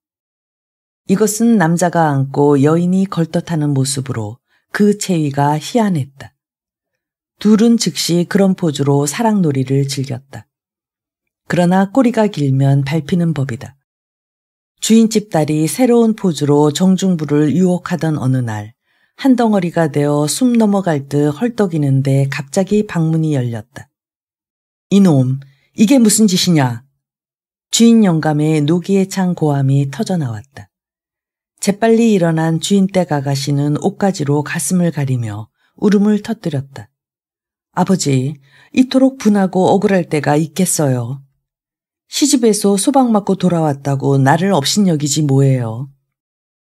이것은 남자가 앉고 여인이 걸떡하는 모습으로 그 체위가 희한했다. 둘은 즉시 그런 포즈로 사랑놀이를 즐겼다. 그러나 꼬리가 길면 밟히는 법이다. 주인집 딸이 새로운 포즈로 정중부를 유혹하던 어느 날 한 덩어리가 되어 숨 넘어갈 듯 헐떡이는데 갑자기 방문이 열렸다. 이놈, 이게 무슨 짓이냐? 주인 영감의 노기에 찬 고함이 터져나왔다. 재빨리 일어난 주인댁 아가씨는 옷가지로 가슴을 가리며 울음을 터뜨렸다. 아버지, 이토록 분하고 억울할 때가 있겠어요. 시집에서 소방 맞고 돌아왔다고 나를 업신여기지 뭐예요.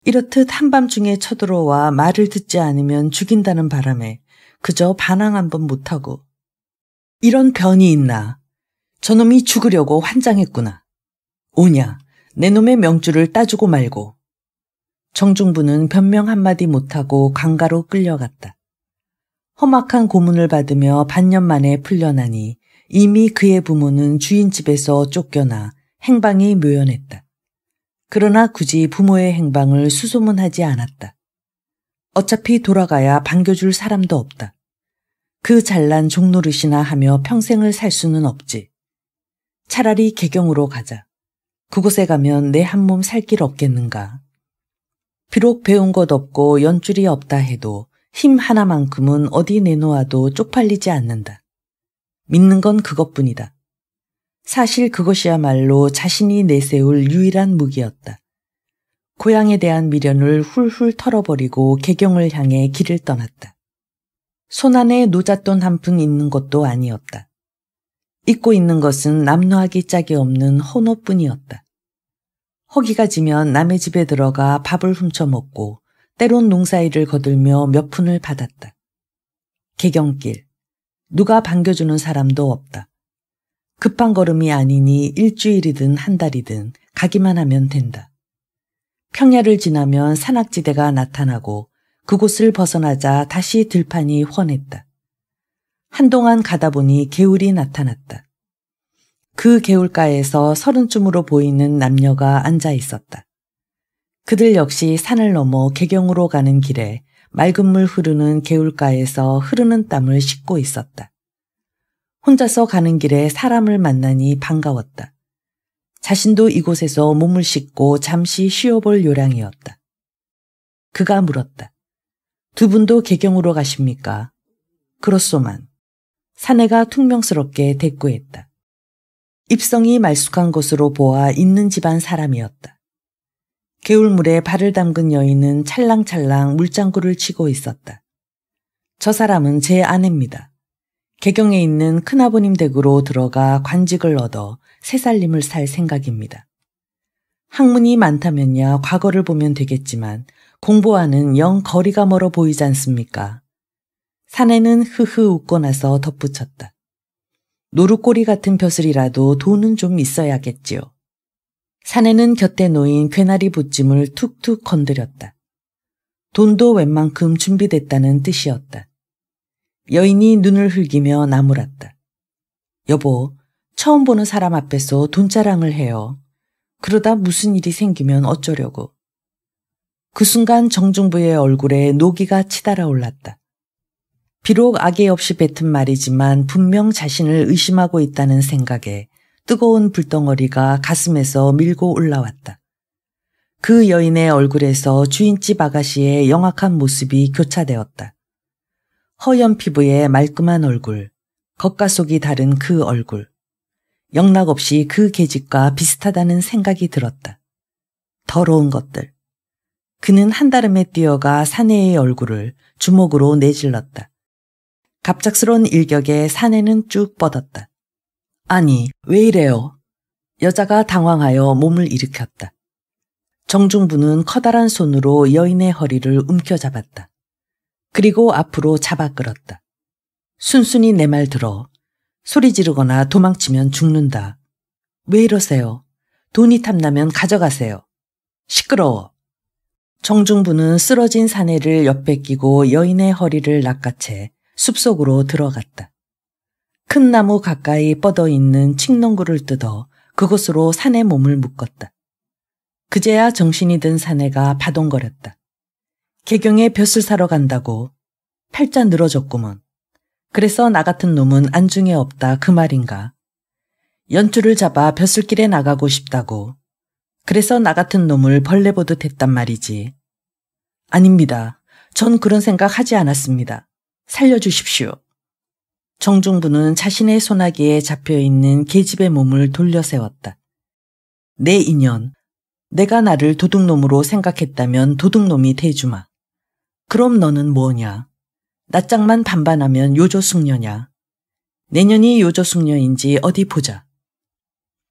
이렇듯 한밤중에 쳐들어와 말을 듣지 않으면 죽인다는 바람에 그저 반항 한 번 못하고. 이런 변이 있나. 저놈이 죽으려고 환장했구나. 오냐, 내 놈의 명줄을 따주고 말고. 정중부는 변명 한마디 못하고 강가로 끌려갔다. 험악한 고문을 받으며 반년 만에 풀려나니 이미 그의 부모는 주인 집에서 쫓겨나 행방이 묘연했다. 그러나 굳이 부모의 행방을 수소문하지 않았다. 어차피 돌아가야 반겨줄 사람도 없다. 그 잘난 종노릇이나 하며 평생을 살 수는 없지. 차라리 개경으로 가자. 그곳에 가면 내 한 몸 살 길 없겠는가. 비록 배운 것 없고 연줄이 없다 해도 힘 하나만큼은 어디 내놓아도 쪽팔리지 않는다. 믿는 건 그것뿐이다. 사실 그것이야말로 자신이 내세울 유일한 무기였다. 고향에 대한 미련을 훌훌 털어버리고 개경을 향해 길을 떠났다. 손안에 노잣돈 한 푼 있는 것도 아니었다. 잊고 있는 것은 남노하기 짝이 없는 헌옷뿐이었다. 허기가 지면 남의 집에 들어가 밥을 훔쳐먹고 때론 농사일을 거들며 몇 푼을 받았다. 개경길, 누가 반겨주는 사람도 없다. 급한 걸음이 아니니 일주일이든 한 달이든 가기만 하면 된다. 평야를 지나면 산악지대가 나타나고 그곳을 벗어나자 다시 들판이 훤했다. 한동안 가다 보니 개울이 나타났다. 그 개울가에서 서른쯤으로 보이는 남녀가 앉아 있었다. 그들 역시 산을 넘어 개경으로 가는 길에 맑은 물 흐르는 개울가에서 흐르는 땀을 씻고 있었다. 혼자서 가는 길에 사람을 만나니 반가웠다. 자신도 이곳에서 몸을 씻고 잠시 쉬어볼 요량이었다. 그가 물었다. 두 분도 개경으로 가십니까? 그렇소만. 사내가 퉁명스럽게 대꾸했다. 입성이 말쑥한 것으로 보아 있는 집안 사람이었다. 개울물에 발을 담근 여인은 찰랑찰랑 물장구를 치고 있었다. 저 사람은 제 아내입니다. 개경에 있는 큰아버님 댁으로 들어가 관직을 얻어 새살림을 살 생각입니다. 학문이 많다면야 과거를 보면 되겠지만 공부와는 영 거리가 멀어 보이지 않습니까? 사내는 흐흐 웃고 나서 덧붙였다. 노루꼬리 같은 벼슬이라도 돈은 좀 있어야겠지요. 사내는 곁에 놓인 괴나리 붓짐을 툭툭 건드렸다. 돈도 웬만큼 준비됐다는 뜻이었다. 여인이 눈을 흘기며 나무랐다. 여보, 처음 보는 사람 앞에서 돈자랑을 해요. 그러다 무슨 일이 생기면 어쩌려고. 그 순간 정중부의 얼굴에 노기가 치달아 올랐다. 비록 악의 없이 뱉은 말이지만 분명 자신을 의심하고 있다는 생각에 뜨거운 불덩어리가 가슴에서 밀고 올라왔다. 그 여인의 얼굴에서 주인집 아가씨의 영악한 모습이 교차되었다. 허연 피부에 말끔한 얼굴, 겉과 속이 다른 그 얼굴. 영락없이 그 계집과 비슷하다는 생각이 들었다. 더러운 것들. 그는 한달음에 뛰어가 사내의 얼굴을 주먹으로 내질렀다. 갑작스러운 일격에 사내는 쭉 뻗었다. 아니, 왜 이래요? 여자가 당황하여 몸을 일으켰다. 정중부는 커다란 손으로 여인의 허리를 움켜잡았다. 그리고 앞으로 잡아 끌었다. 순순히 내 말 들어. 소리 지르거나 도망치면 죽는다. 왜 이러세요? 돈이 탐나면 가져가세요. 시끄러워. 정중부는 쓰러진 사내를 옆에 끼고 여인의 허리를 낚아채 숲속으로 들어갔다. 큰 나무 가까이 뻗어 있는 칡농구를 뜯어 그곳으로 사내 몸을 묶었다. 그제야 정신이 든 사내가 바동거렸다. 개경에 벼슬 사러 간다고. 팔자 늘어졌구먼. 그래서 나 같은 놈은 안중에 없다 그 말인가. 연줄을 잡아 벼슬길에 나가고 싶다고. 그래서 나 같은 놈을 벌레 보듯 했단 말이지. 아닙니다. 전 그런 생각 하지 않았습니다. 살려주십시오. 정중부는 자신의 소나기에 잡혀있는 계집의 몸을 돌려세웠다. 내 인연, 내가 나를 도둑놈으로 생각했다면 도둑놈이 돼주마. 그럼 너는 뭐냐? 낯짝만 반반하면 요조숙녀냐? 내년이 요조숙녀인지 어디 보자.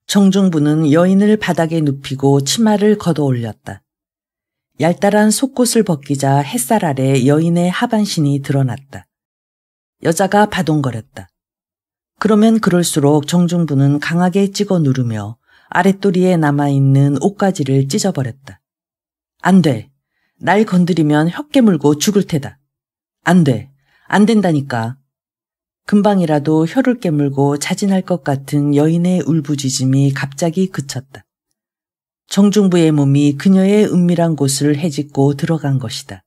정중부는 여인을 바닥에 눕히고 치마를 걷어 올렸다. 얄짤한 속옷을 벗기자 햇살 아래 여인의 하반신이 드러났다. 여자가 바동거렸다. 그러면 그럴수록 정중부는 강하게 찍어 누르며 아랫도리에 남아있는 옷가지를 찢어버렸다. 안 돼. 날 건드리면 혀 깨물고 죽을 테다. 안 돼. 안 된다니까. 금방이라도 혀를 깨물고 자진할 것 같은 여인의 울부짖음이 갑자기 그쳤다. 정중부의 몸이 그녀의 은밀한 곳을 헤집고 들어간 것이다.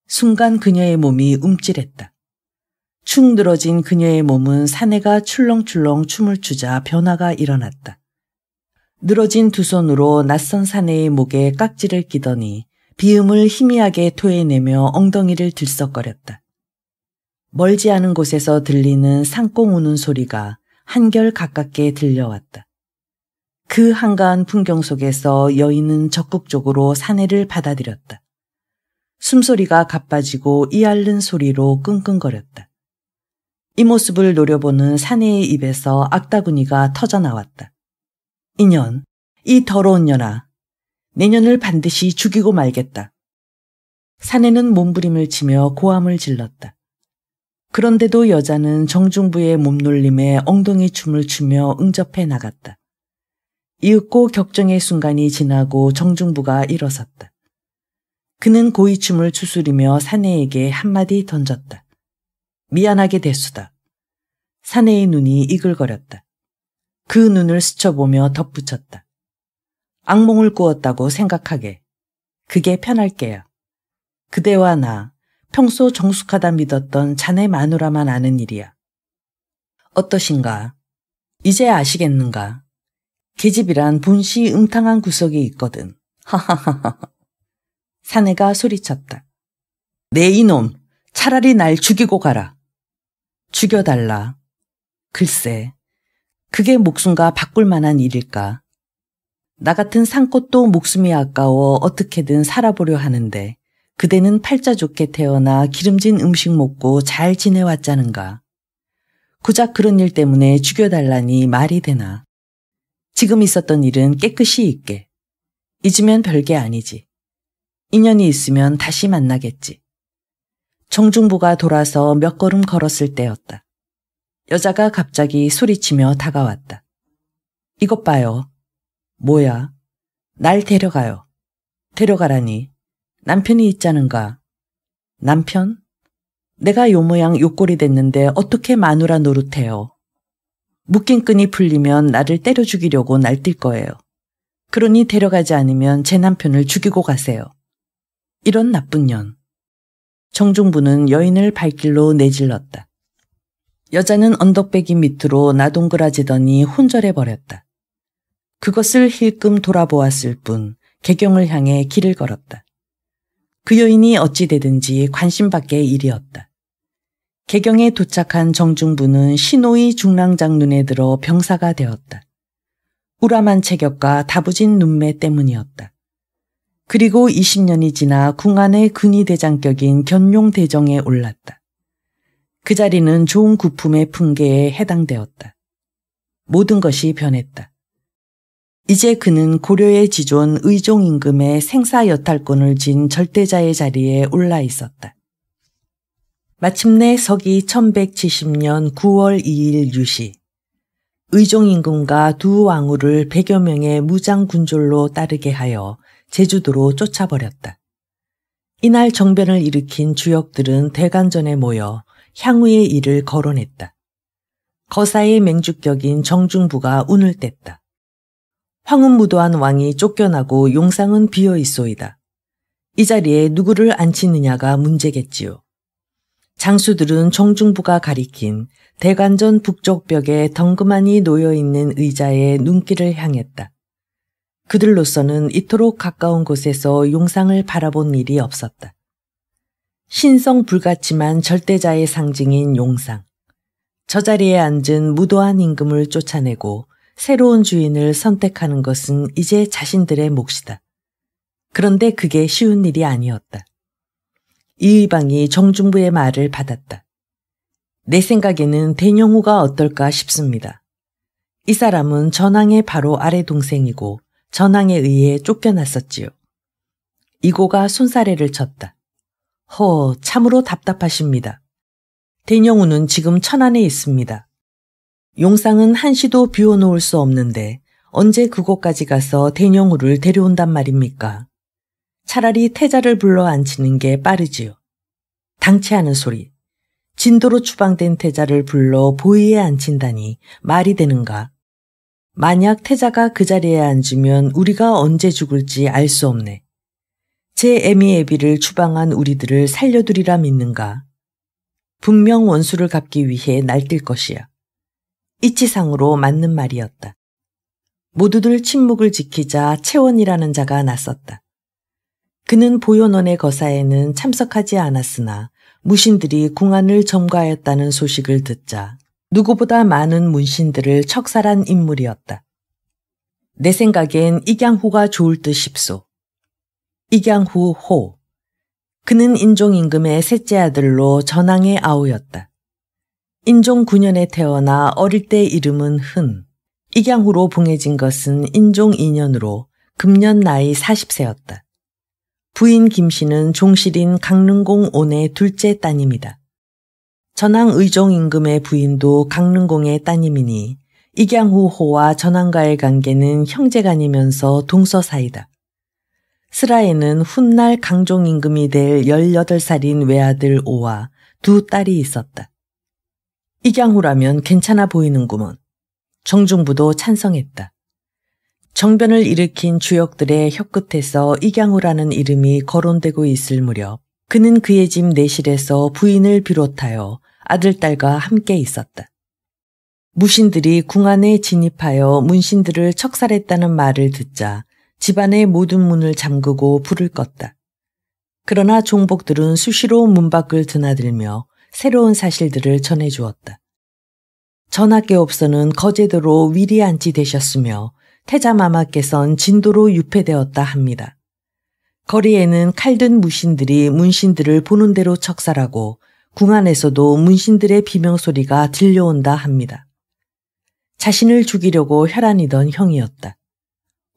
순간 그녀의 몸이 움찔했다. 축 늘어진 그녀의 몸은 사내가 출렁출렁 춤을 추자 변화가 일어났다. 늘어진 두 손으로 낯선 사내의 목에 깍지를 끼더니 비음을 희미하게 토해내며 엉덩이를 들썩거렸다. 멀지 않은 곳에서 들리는 상꽁 우는 소리가 한결 가깝게 들려왔다. 그 한가한 풍경 속에서 여인은 적극적으로 사내를 받아들였다. 숨소리가 가빠지고 이앓는 소리로 끙끙거렸다. 이 모습을 노려보는 사내의 입에서 악다구니가 터져나왔다. 이년, 이 더러운 년아, 내년을 반드시 죽이고 말겠다. 사내는 몸부림을 치며 고함을 질렀다. 그런데도 여자는 정중부의 몸놀림에 엉덩이 춤을 추며 응접해 나갔다. 이윽고 격정의 순간이 지나고 정중부가 일어섰다. 그는 고이춤을 추스리며 사내에게 한마디 던졌다. 미안하게 됐수다. 사내의 눈이 이글거렸다. 그 눈을 스쳐보며 덧붙였다. 악몽을 꾸었다고 생각하게. 그게 편할 게야. 그대와 나 평소 정숙하다 믿었던 자네 마누라만 아는 일이야. 어떠신가? 이제 아시겠는가? 계집이란 분시 음탕한 구석이 있거든. 하하하하. 사내가 소리쳤다. 내 이놈, 차라리 날 죽이고 가라. 죽여달라. 글쎄, 그게 목숨과 바꿀 만한 일일까? 나 같은 산꽃도 목숨이 아까워 어떻게든 살아보려 하는데 그대는 팔자 좋게 태어나 기름진 음식 먹고 잘 지내왔자는가. 고작 그런 일 때문에 죽여달라니 말이 되나. 지금 있었던 일은 깨끗이 잊게. 잊으면 별게 아니지. 인연이 있으면 다시 만나겠지. 정중부가 돌아서 몇 걸음 걸었을 때였다. 여자가 갑자기 소리치며 다가왔다. 이것 봐요. 뭐야? 날 데려가요. 데려가라니. 남편이 있자는가? 남편? 내가 요 모양 요 꼴이 됐는데 어떻게 마누라 노릇해요. 묶인 끈이 풀리면 나를 때려 죽이려고 날뛸 거예요. 그러니 데려가지 않으면 제 남편을 죽이고 가세요. 이런 나쁜 년. 정중부는 여인을 발길로 내질렀다. 여자는 언덕배기 밑으로 나동그라지더니 혼절해버렸다. 그것을 힐끔 돌아보았을 뿐 개경을 향해 길을 걸었다. 그 여인이 어찌 되든지 관심 밖의 일이었다. 개경에 도착한 정중부는 신호의 중랑장 눈에 들어 병사가 되었다. 우람한 체격과 다부진 눈매 때문이었다. 그리고 20년이 지나 궁안의 근위대장격인 견용대정에 올랐다. 그 자리는 좋은 구품의 풍계에 해당되었다. 모든 것이 변했다. 이제 그는 고려의 지존 의종임금의 생사여탈권을 쥔 절대자의 자리에 올라 있었다. 마침내 서기 1170년 9월 2일 유시, 의종임금과 두 왕후를 100여 명의 무장군졸로 따르게 하여 제주도로 쫓아버렸다. 이날 정변을 일으킨 주역들은 대관전에 모여 향후의 일을 거론했다. 거사의 맹주격인 정중부가 운을 뗐다. 황운무도한 왕이 쫓겨나고 용상은 비어 있소이다. 이 자리에 누구를 앉히느냐가 문제겠지요. 장수들은 정중부가 가리킨 대관전 북쪽 벽에 덩그마니 놓여있는 의자에 눈길을 향했다. 그들로서는 이토록 가까운 곳에서 용상을 바라본 일이 없었다. 신성 불같지만 절대자의 상징인 용상. 저 자리에 앉은 무도한 임금을 쫓아내고 새로운 주인을 선택하는 것은 이제 자신들의 몫이다. 그런데 그게 쉬운 일이 아니었다. 이의방이 정중부의 말을 받았다. 내 생각에는 대녕후가 어떨까 싶습니다. 이 사람은 전왕의 바로 아래 동생이고 전왕에 의해 쫓겨났었지요. 이고가 손사래를 쳤다. 참으로 답답하십니다. 대녕후는 지금 천안에 있습니다. 용상은 한시도 비워놓을 수 없는데 언제 그곳까지 가서 대녕후를 데려온단 말입니까? 차라리 태자를 불러 앉히는 게 빠르지요. 당치 않은 소리. 진도로 추방된 태자를 불러 보위에 앉힌다니 말이 되는가. 만약 태자가 그 자리에 앉으면 우리가 언제 죽을지 알 수 없네. 제 에미에비를 추방한 우리들을 살려두리라 믿는가. 분명 원수를 갚기 위해 날뛸 것이야. 이치상으로 맞는 말이었다. 모두들 침묵을 지키자 채원이라는 자가 나섰다. 그는 보현원의 거사에는 참석하지 않았으나 무신들이 궁안을 점거하였다는 소식을 듣자 누구보다 많은 문신들을 척살한 인물이었다. 내 생각엔 이경후가 좋을 듯 싶소. 이경후 호. 그는 인종 임금의 셋째 아들로 전왕의 아우였다. 인종 9년에 태어나 어릴 때 이름은 흔. 이경후로 봉해진 것은 인종 2년으로 금년 나이 40세였다. 부인 김씨는 종실인 강릉공 온의 둘째 따님이다. 전왕 의종 임금의 부인도 강릉공의 따님이니 이경후 호와 전왕과의 관계는 형제간이면서 동서사이다. 스라에는 훗날 강종 임금이 될 18살인 외아들 오와 두 딸이 있었다. 이경후라면 괜찮아 보이는구먼. 정중부도 찬성했다. 정변을 일으킨 주역들의 혀끝에서 이경후라는 이름이 거론되고 있을 무렵 그는 그의 집 내실에서 부인을 비롯하여 아들딸과 함께 있었다. 무신들이 궁안에 진입하여 문신들을 척살했다는 말을 듣자 집안의 모든 문을 잠그고 불을 껐다. 그러나 종복들은 수시로 문 밖을 드나들며 새로운 사실들을 전해주었다. 전하께옵서는 거제도로 위리 안치되셨으며 태자마마께선 진도로 유폐되었다 합니다. 거리에는 칼든 무신들이 문신들을 보는 대로 척살하고 궁안에서도 문신들의 비명소리가 들려온다 합니다. 자신을 죽이려고 혈안이던 형이었다.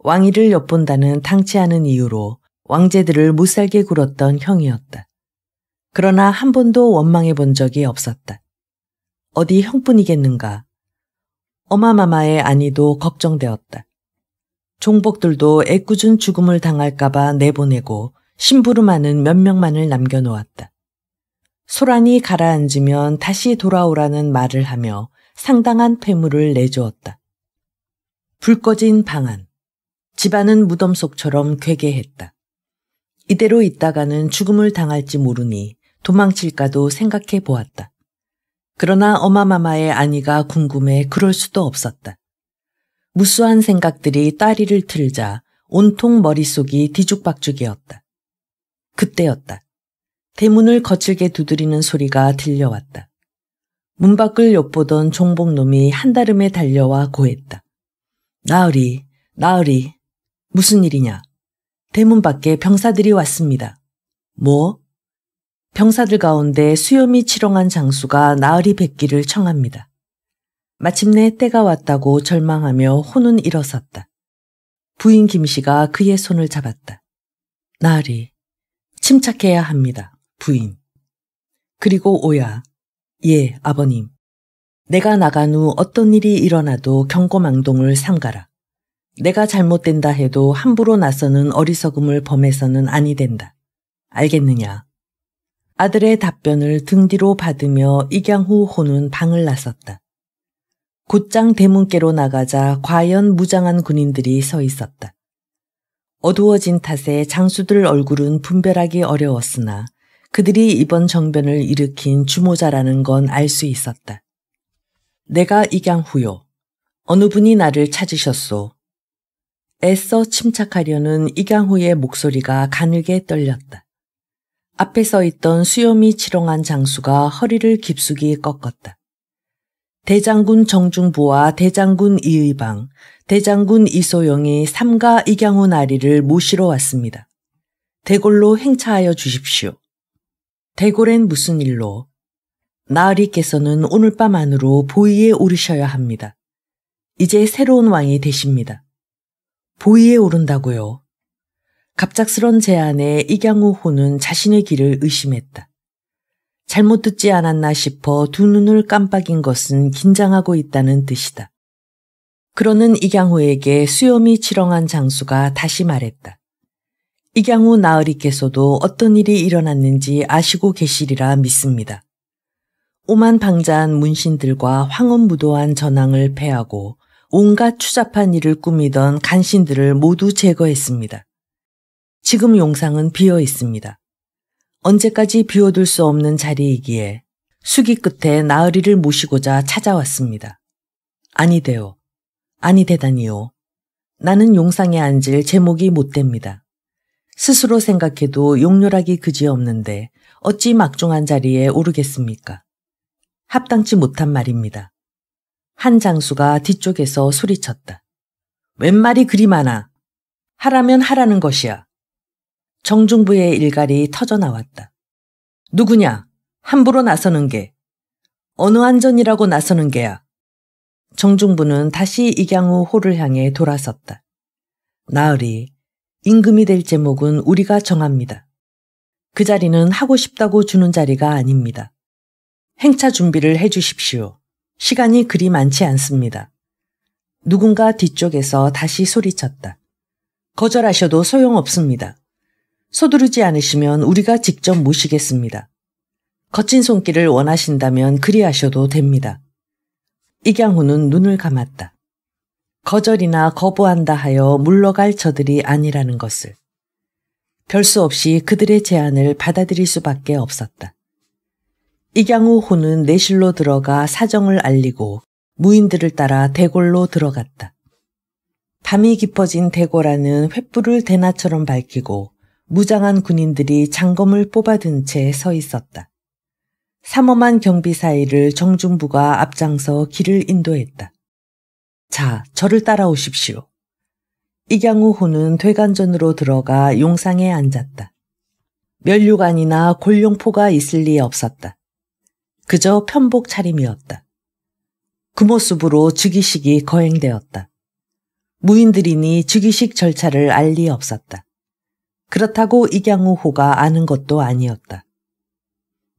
왕위를 엿본다는 당치 않은 이유로 왕제들을 못살게 굴었던 형이었다. 그러나 한 번도 원망해 본 적이 없었다. 어디 형뿐이겠는가. 어마마마의 안위도 걱정되었다. 종복들도 애꿎은 죽음을 당할까봐 내보내고 심부름하는 몇 명만을 남겨놓았다. 소란이 가라앉으면 다시 돌아오라는 말을 하며 상당한 폐물을 내주었다. 불 꺼진 방 안. 집안은 무덤 속처럼 괴괴했다. 이대로 있다가는 죽음을 당할지 모르니 도망칠까도 생각해 보았다. 그러나 어마마마의 안위가 궁금해 그럴 수도 없었다. 무수한 생각들이 따리를 틀자 온통 머릿속이 뒤죽박죽이었다. 그때였다. 대문을 거칠게 두드리는 소리가 들려왔다. 문 밖을 엿보던 종복놈이 한달음에 달려와 고했다. 나으리, 나으리, 무슨 일이냐? 대문 밖에 병사들이 왔습니다. 뭐? 병사들 가운데 수염이 치렁한 장수가 나으리 뵙기를 청합니다. 마침내 때가 왔다고 절망하며 호는 일어섰다. 부인 김씨가 그의 손을 잡았다. 나으리, 침착해야 합니다. 부인. 그리고 오야. 예, 아버님. 내가 나간 후 어떤 일이 일어나도 경고망동을 삼가라. 내가 잘못된다 해도 함부로 나서는 어리석음을 범해서는 아니 된다. 알겠느냐? 아들의 답변을 등 뒤로 받으며 이경후 호는 방을 나섰다. 곧장 대문께로 나가자 과연 무장한 군인들이 서 있었다. 어두워진 탓에 장수들 얼굴은 분별하기 어려웠으나 그들이 이번 정변을 일으킨 주모자라는 건 알 수 있었다. 내가 이경후요. 어느 분이 나를 찾으셨소. 애써 침착하려는 이경후의 목소리가 가늘게 떨렸다. 앞에 서 있던 수염이 치렁한 장수가 허리를 깊숙이 꺾었다. 대장군 정중부와 대장군 이의방, 대장군 이소영이 삼가 이경후 나리를 모시러 왔습니다. 대골로 행차하여 주십시오. 대골엔 무슨 일로? 나으리께서는 오늘 밤 안으로 보위에 오르셔야 합니다. 이제 새로운 왕이 되십니다. 보위에 오른다고요? 갑작스런 제안에 이경후 호는 자신의 귀를 의심했다. 잘못 듣지 않았나 싶어 두 눈을 깜빡인 것은 긴장하고 있다는 뜻이다. 그러는 이경후에게 수염이 치렁한 장수가 다시 말했다. 이강우 나으리께서도 어떤 일이 일어났는지 아시고 계시리라 믿습니다. 오만방자한 문신들과 황혼무도한 전황을 패하고 온갖 추잡한 일을 꾸미던 간신들을 모두 제거했습니다. 지금 용상은 비어 있습니다. 언제까지 비워둘 수 없는 자리이기에 수기 끝에 나으리를 모시고자 찾아왔습니다. 아니되오. 아니되다니요. 나는 용상에 앉을 제목이 못됩니다. 스스로 생각해도 용렬하기 그지없는데 어찌 막중한 자리에 오르겠습니까? 합당치 못한 말입니다. 한 장수가 뒤쪽에서 소리쳤다. 웬 말이 그리 많아. 하라면 하라는 것이야. 정중부의 일갈이 터져나왔다. 누구냐? 함부로 나서는 게. 어느 안전이라고 나서는 게야. 정중부는 다시 이강우 호를 향해 돌아섰다. 나으리, 임금이 될 제목은 우리가 정합니다. 그 자리는 하고 싶다고 주는 자리가 아닙니다. 행차 준비를 해 주십시오. 시간이 그리 많지 않습니다. 누군가 뒤쪽에서 다시 소리쳤다. 거절하셔도 소용없습니다. 서두르지 않으시면 우리가 직접 모시겠습니다. 거친 손길을 원하신다면 그리하셔도 됩니다. 이강우는 눈을 감았다. 거절이나 거부한다 하여 물러갈 저들이 아니라는 것을. 별 수 없이 그들의 제안을 받아들일 수밖에 없었다. 이강우 호는 내실로 들어가 사정을 알리고 무인들을 따라 대궐로 들어갔다. 밤이 깊어진 대궐 안은 횃불을 대낮처럼 밝히고 무장한 군인들이 장검을 뽑아든 채 서 있었다. 삼엄한 경비 사이를 정중부가 앞장서 길을 인도했다. 자, 저를 따라오십시오. 이강우 호는 되관전으로 들어가 용상에 앉았다. 면류관이나 골룡포가 있을 리 없었다. 그저 편복 차림이었다. 그 모습으로 즉위식이 거행되었다. 무인들이니 즉위식 절차를 알 리 없었다. 그렇다고 이강우 호가 아는 것도 아니었다.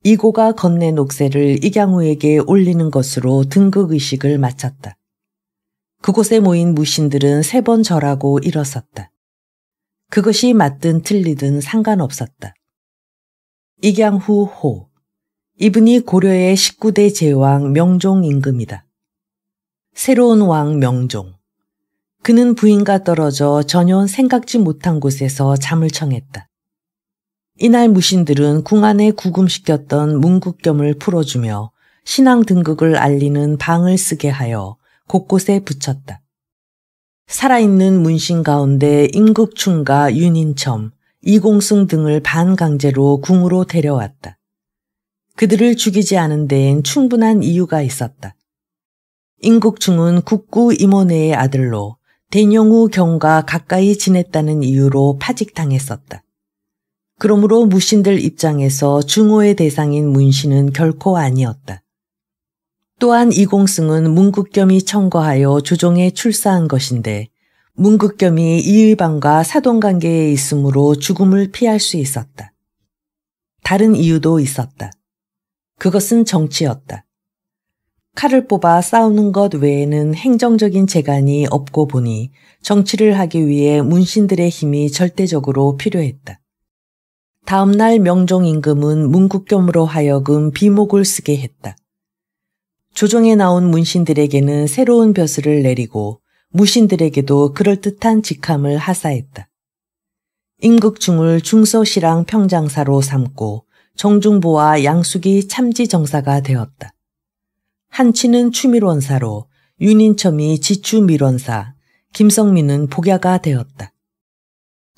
이고가 건넨 옥새를 이강우에게 올리는 것으로 등극의식을 마쳤다. 그곳에 모인 무신들은 3번 절하고 일어섰다. 그것이 맞든 틀리든 상관없었다. 이강후 호. 이분이 고려의 19대 제왕 명종 임금이다. 새로운 왕 명종. 그는 부인과 떨어져 전혀 생각지 못한 곳에서 잠을 청했다. 이날 무신들은 궁 안에 구금시켰던 문국겸을 풀어주며 신앙 등극을 알리는 방을 쓰게 하여 곳곳에 붙였다. 살아있는 문신 가운데 임국충과 윤인첨, 이공승 등을 반강제로 궁으로 데려왔다. 그들을 죽이지 않은 데엔 충분한 이유가 있었다. 임국충은 국구 임원회의 아들로 대녕후 경과 가까이 지냈다는 이유로 파직당했었다. 그러므로 무신들 입장에서 중호의 대상인 문신은 결코 아니었다. 또한 이공승은 문국겸이 청거하여 조정에 출사한 것인데 문국겸이 이의방과 사돈관계에 있으므로 죽음을 피할 수 있었다. 다른 이유도 있었다. 그것은 정치였다. 칼을 뽑아 싸우는 것 외에는 행정적인 재간이 없고 보니 정치를 하기 위해 문신들의 힘이 절대적으로 필요했다. 다음 날 명종 임금은 문국겸으로 하여금 비목을 쓰게 했다. 조정에 나온 문신들에게는 새로운 벼슬을 내리고 무신들에게도 그럴듯한 직함을 하사했다. 임국충을 중서실랑 평장사로 삼고 정중보와 양숙이 참지정사가 되었다. 한치는 추밀원사로, 윤인첨이 지추밀원사, 김성민은 복야가 되었다.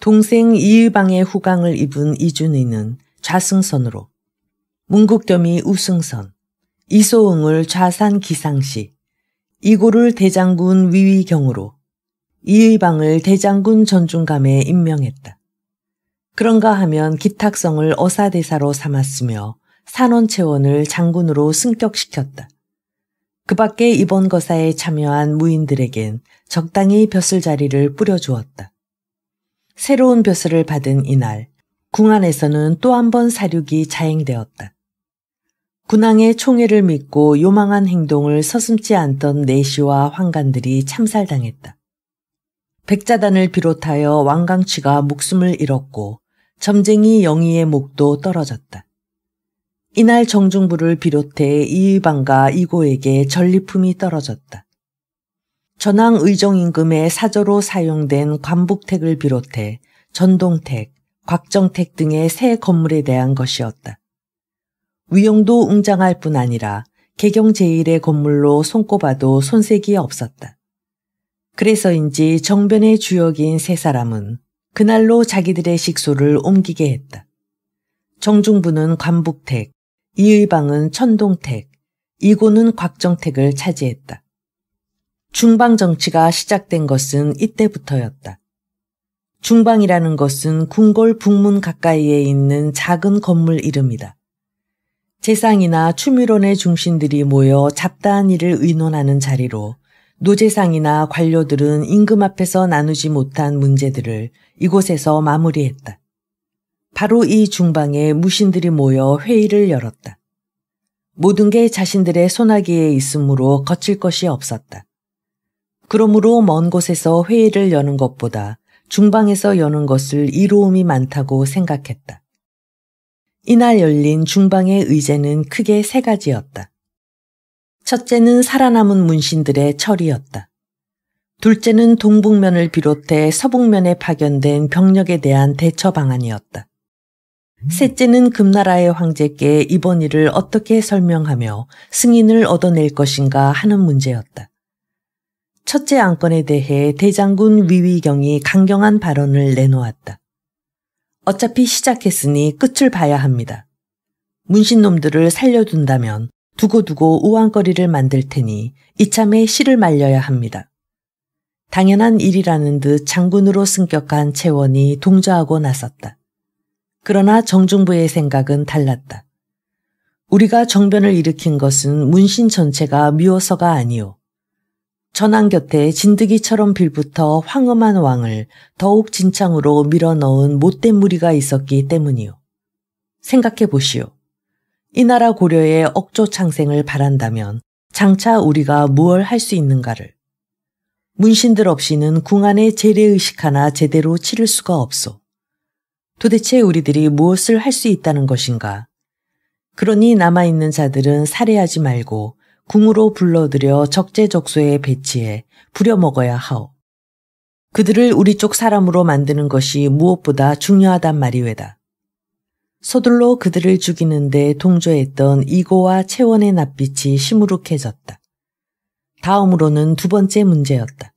동생 이의방의 후광을 입은 이준의는 좌승선으로, 문국겸이 우승선, 이소응을 좌산 기상시, 이고를 대장군 위위경으로, 이의방을 대장군 전중감에 임명했다. 그런가 하면 기탁성을 어사대사로 삼았으며 산원채원을 장군으로 승격시켰다. 그 밖에 이번 거사에 참여한 무인들에겐 적당히 벼슬 자리를 뿌려주었다. 새로운 벼슬을 받은 이날, 궁 안에서는 또 한 번 사륙이 자행되었다. 군왕의 총애를 믿고 요망한 행동을 서슴지 않던 내시와 황관들이 참살당했다. 백자단을 비롯하여 왕강취가 목숨을 잃었고 점쟁이 영희의 목도 떨어졌다. 이날 정중부를 비롯해 이의방과 이고에게 전리품이 떨어졌다. 전왕 의정임금의 사저로 사용된 관북택을 비롯해 전동택, 곽정택 등의 새 건물에 대한 것이었다. 위용도 웅장할 뿐 아니라 개경 제1의 건물로 손꼽아도 손색이 없었다. 그래서인지 정변의 주역인 세 사람은 그날로 자기들의 식소를 옮기게 했다. 정중부는 관북택, 이의방은 천동택, 이고는 곽정택을 차지했다. 중방 정치가 시작된 것은 이때부터였다. 중방이라는 것은 궁궐 북문 가까이에 있는 작은 건물 이름이다. 재상이나 추미론의 중신들이 모여 잡다한 일을 의논하는 자리로 노재상이나 관료들은 임금 앞에서 나누지 못한 문제들을 이곳에서 마무리했다. 바로 이 중방에 무신들이 모여 회의를 열었다. 모든 게 자신들의 손아귀에 있으므로 거칠 것이 없었다. 그러므로 먼 곳에서 회의를 여는 것보다 중방에서 여는 것을 이로움이 많다고 생각했다. 이날 열린 중방의 의제는 크게 세 가지였다. 첫째는 살아남은 문신들의 처리였다. 둘째는 동북면을 비롯해 서북면에 파견된 병력에 대한 대처 방안이었다. 셋째는 금나라의 황제께 이번 일을 어떻게 설명하며 승인을 얻어낼 것인가 하는 문제였다. 첫째 안건에 대해 대장군 위위경이 강경한 발언을 내놓았다. 어차피 시작했으니 끝을 봐야 합니다. 문신놈들을 살려둔다면 두고두고 우왕거리를 만들 테니 이참에 실을 말려야 합니다. 당연한 일이라는 듯 장군으로 승격한 채원이 동조하고 나섰다. 그러나 정중부의 생각은 달랐다. 우리가 정변을 일으킨 것은 문신 전체가 미워서가 아니오. 전왕 곁에 진드기처럼 빌붙어 황엄한 왕을 더욱 진창으로 밀어넣은 못된 무리가 있었기 때문이오. 생각해 보시오. 이 나라 고려의 억조 창생을 바란다면 장차 우리가 무얼 할 수 있는가를. 문신들 없이는 궁안의 재래의식 하나 제대로 치를 수가 없소. 도대체 우리들이 무엇을 할 수 있다는 것인가? 그러니 남아있는 자들은 살해하지 말고 궁으로 불러들여 적재적소에 배치해 부려먹어야 하오. 그들을 우리 쪽 사람으로 만드는 것이 무엇보다 중요하단 말이외다. 서둘러 그들을 죽이는데 동조했던 이고와 채원의 낯빛이 시무룩해졌다. 다음으로는 두 번째 문제였다.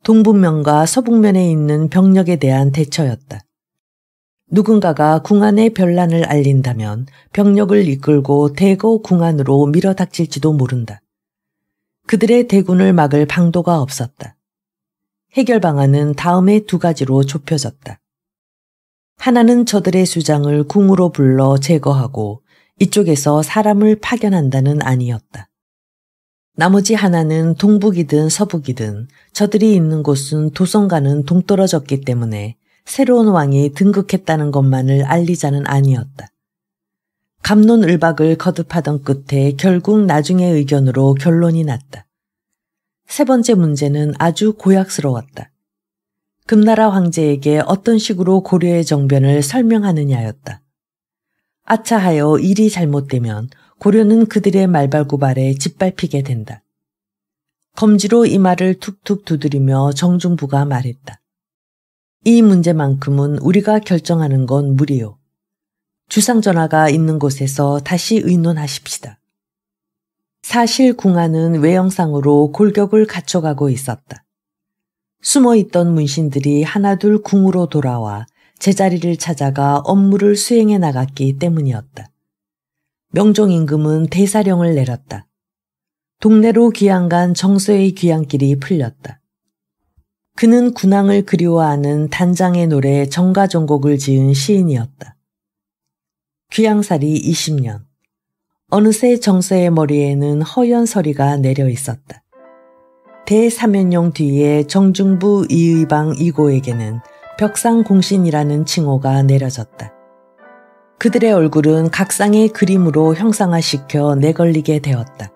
동북면과 서북면에 있는 병력에 대한 대처였다. 누군가가 궁안의 변란을 알린다면 병력을 이끌고 대거 궁안으로 밀어닥칠지도 모른다. 그들의 대군을 막을 방도가 없었다. 해결 방안은 다음의 두 가지로 좁혀졌다. 하나는 저들의 수장을 궁으로 불러 제거하고 이쪽에서 사람을 파견한다는 안이었다. 나머지 하나는 동북이든 서북이든 저들이 있는 곳은 도성과는 동떨어졌기 때문에 새로운 왕이 등극했다는 것만을 알리자는 안이었다. 갑론을박을 거듭하던 끝에 결국 나중의 의견으로 결론이 났다. 세 번째 문제는 아주 고약스러웠다. 금나라 황제에게 어떤 식으로 고려의 정변을 설명하느냐였다. 아차하여 일이 잘못되면 고려는 그들의 말발구발에 짓밟히게 된다. 검지로 이마를 툭툭 두드리며 정중부가 말했다. 이 문제만큼은 우리가 결정하는 건 무리요. 주상전하가 있는 곳에서 다시 의논하십시다. 사실 궁안은 외형상으로 골격을 갖춰가고 있었다. 숨어있던 문신들이 하나둘 궁으로 돌아와 제자리를 찾아가 업무를 수행해 나갔기 때문이었다. 명종임금은 대사령을 내렸다. 동네로 귀양간 정서의 귀양길이 풀렸다. 그는 군왕을 그리워하는 단장의 노래 정가정곡을 지은 시인이었다. 귀양살이 20년. 어느새 정서의 머리에는 허연 서리가 내려 있었다. 대사면용 뒤에 정중부 이의방 이고에게는 벽상공신이라는 칭호가 내려졌다. 그들의 얼굴은 각상의 그림으로 형상화시켜 내걸리게 되었다.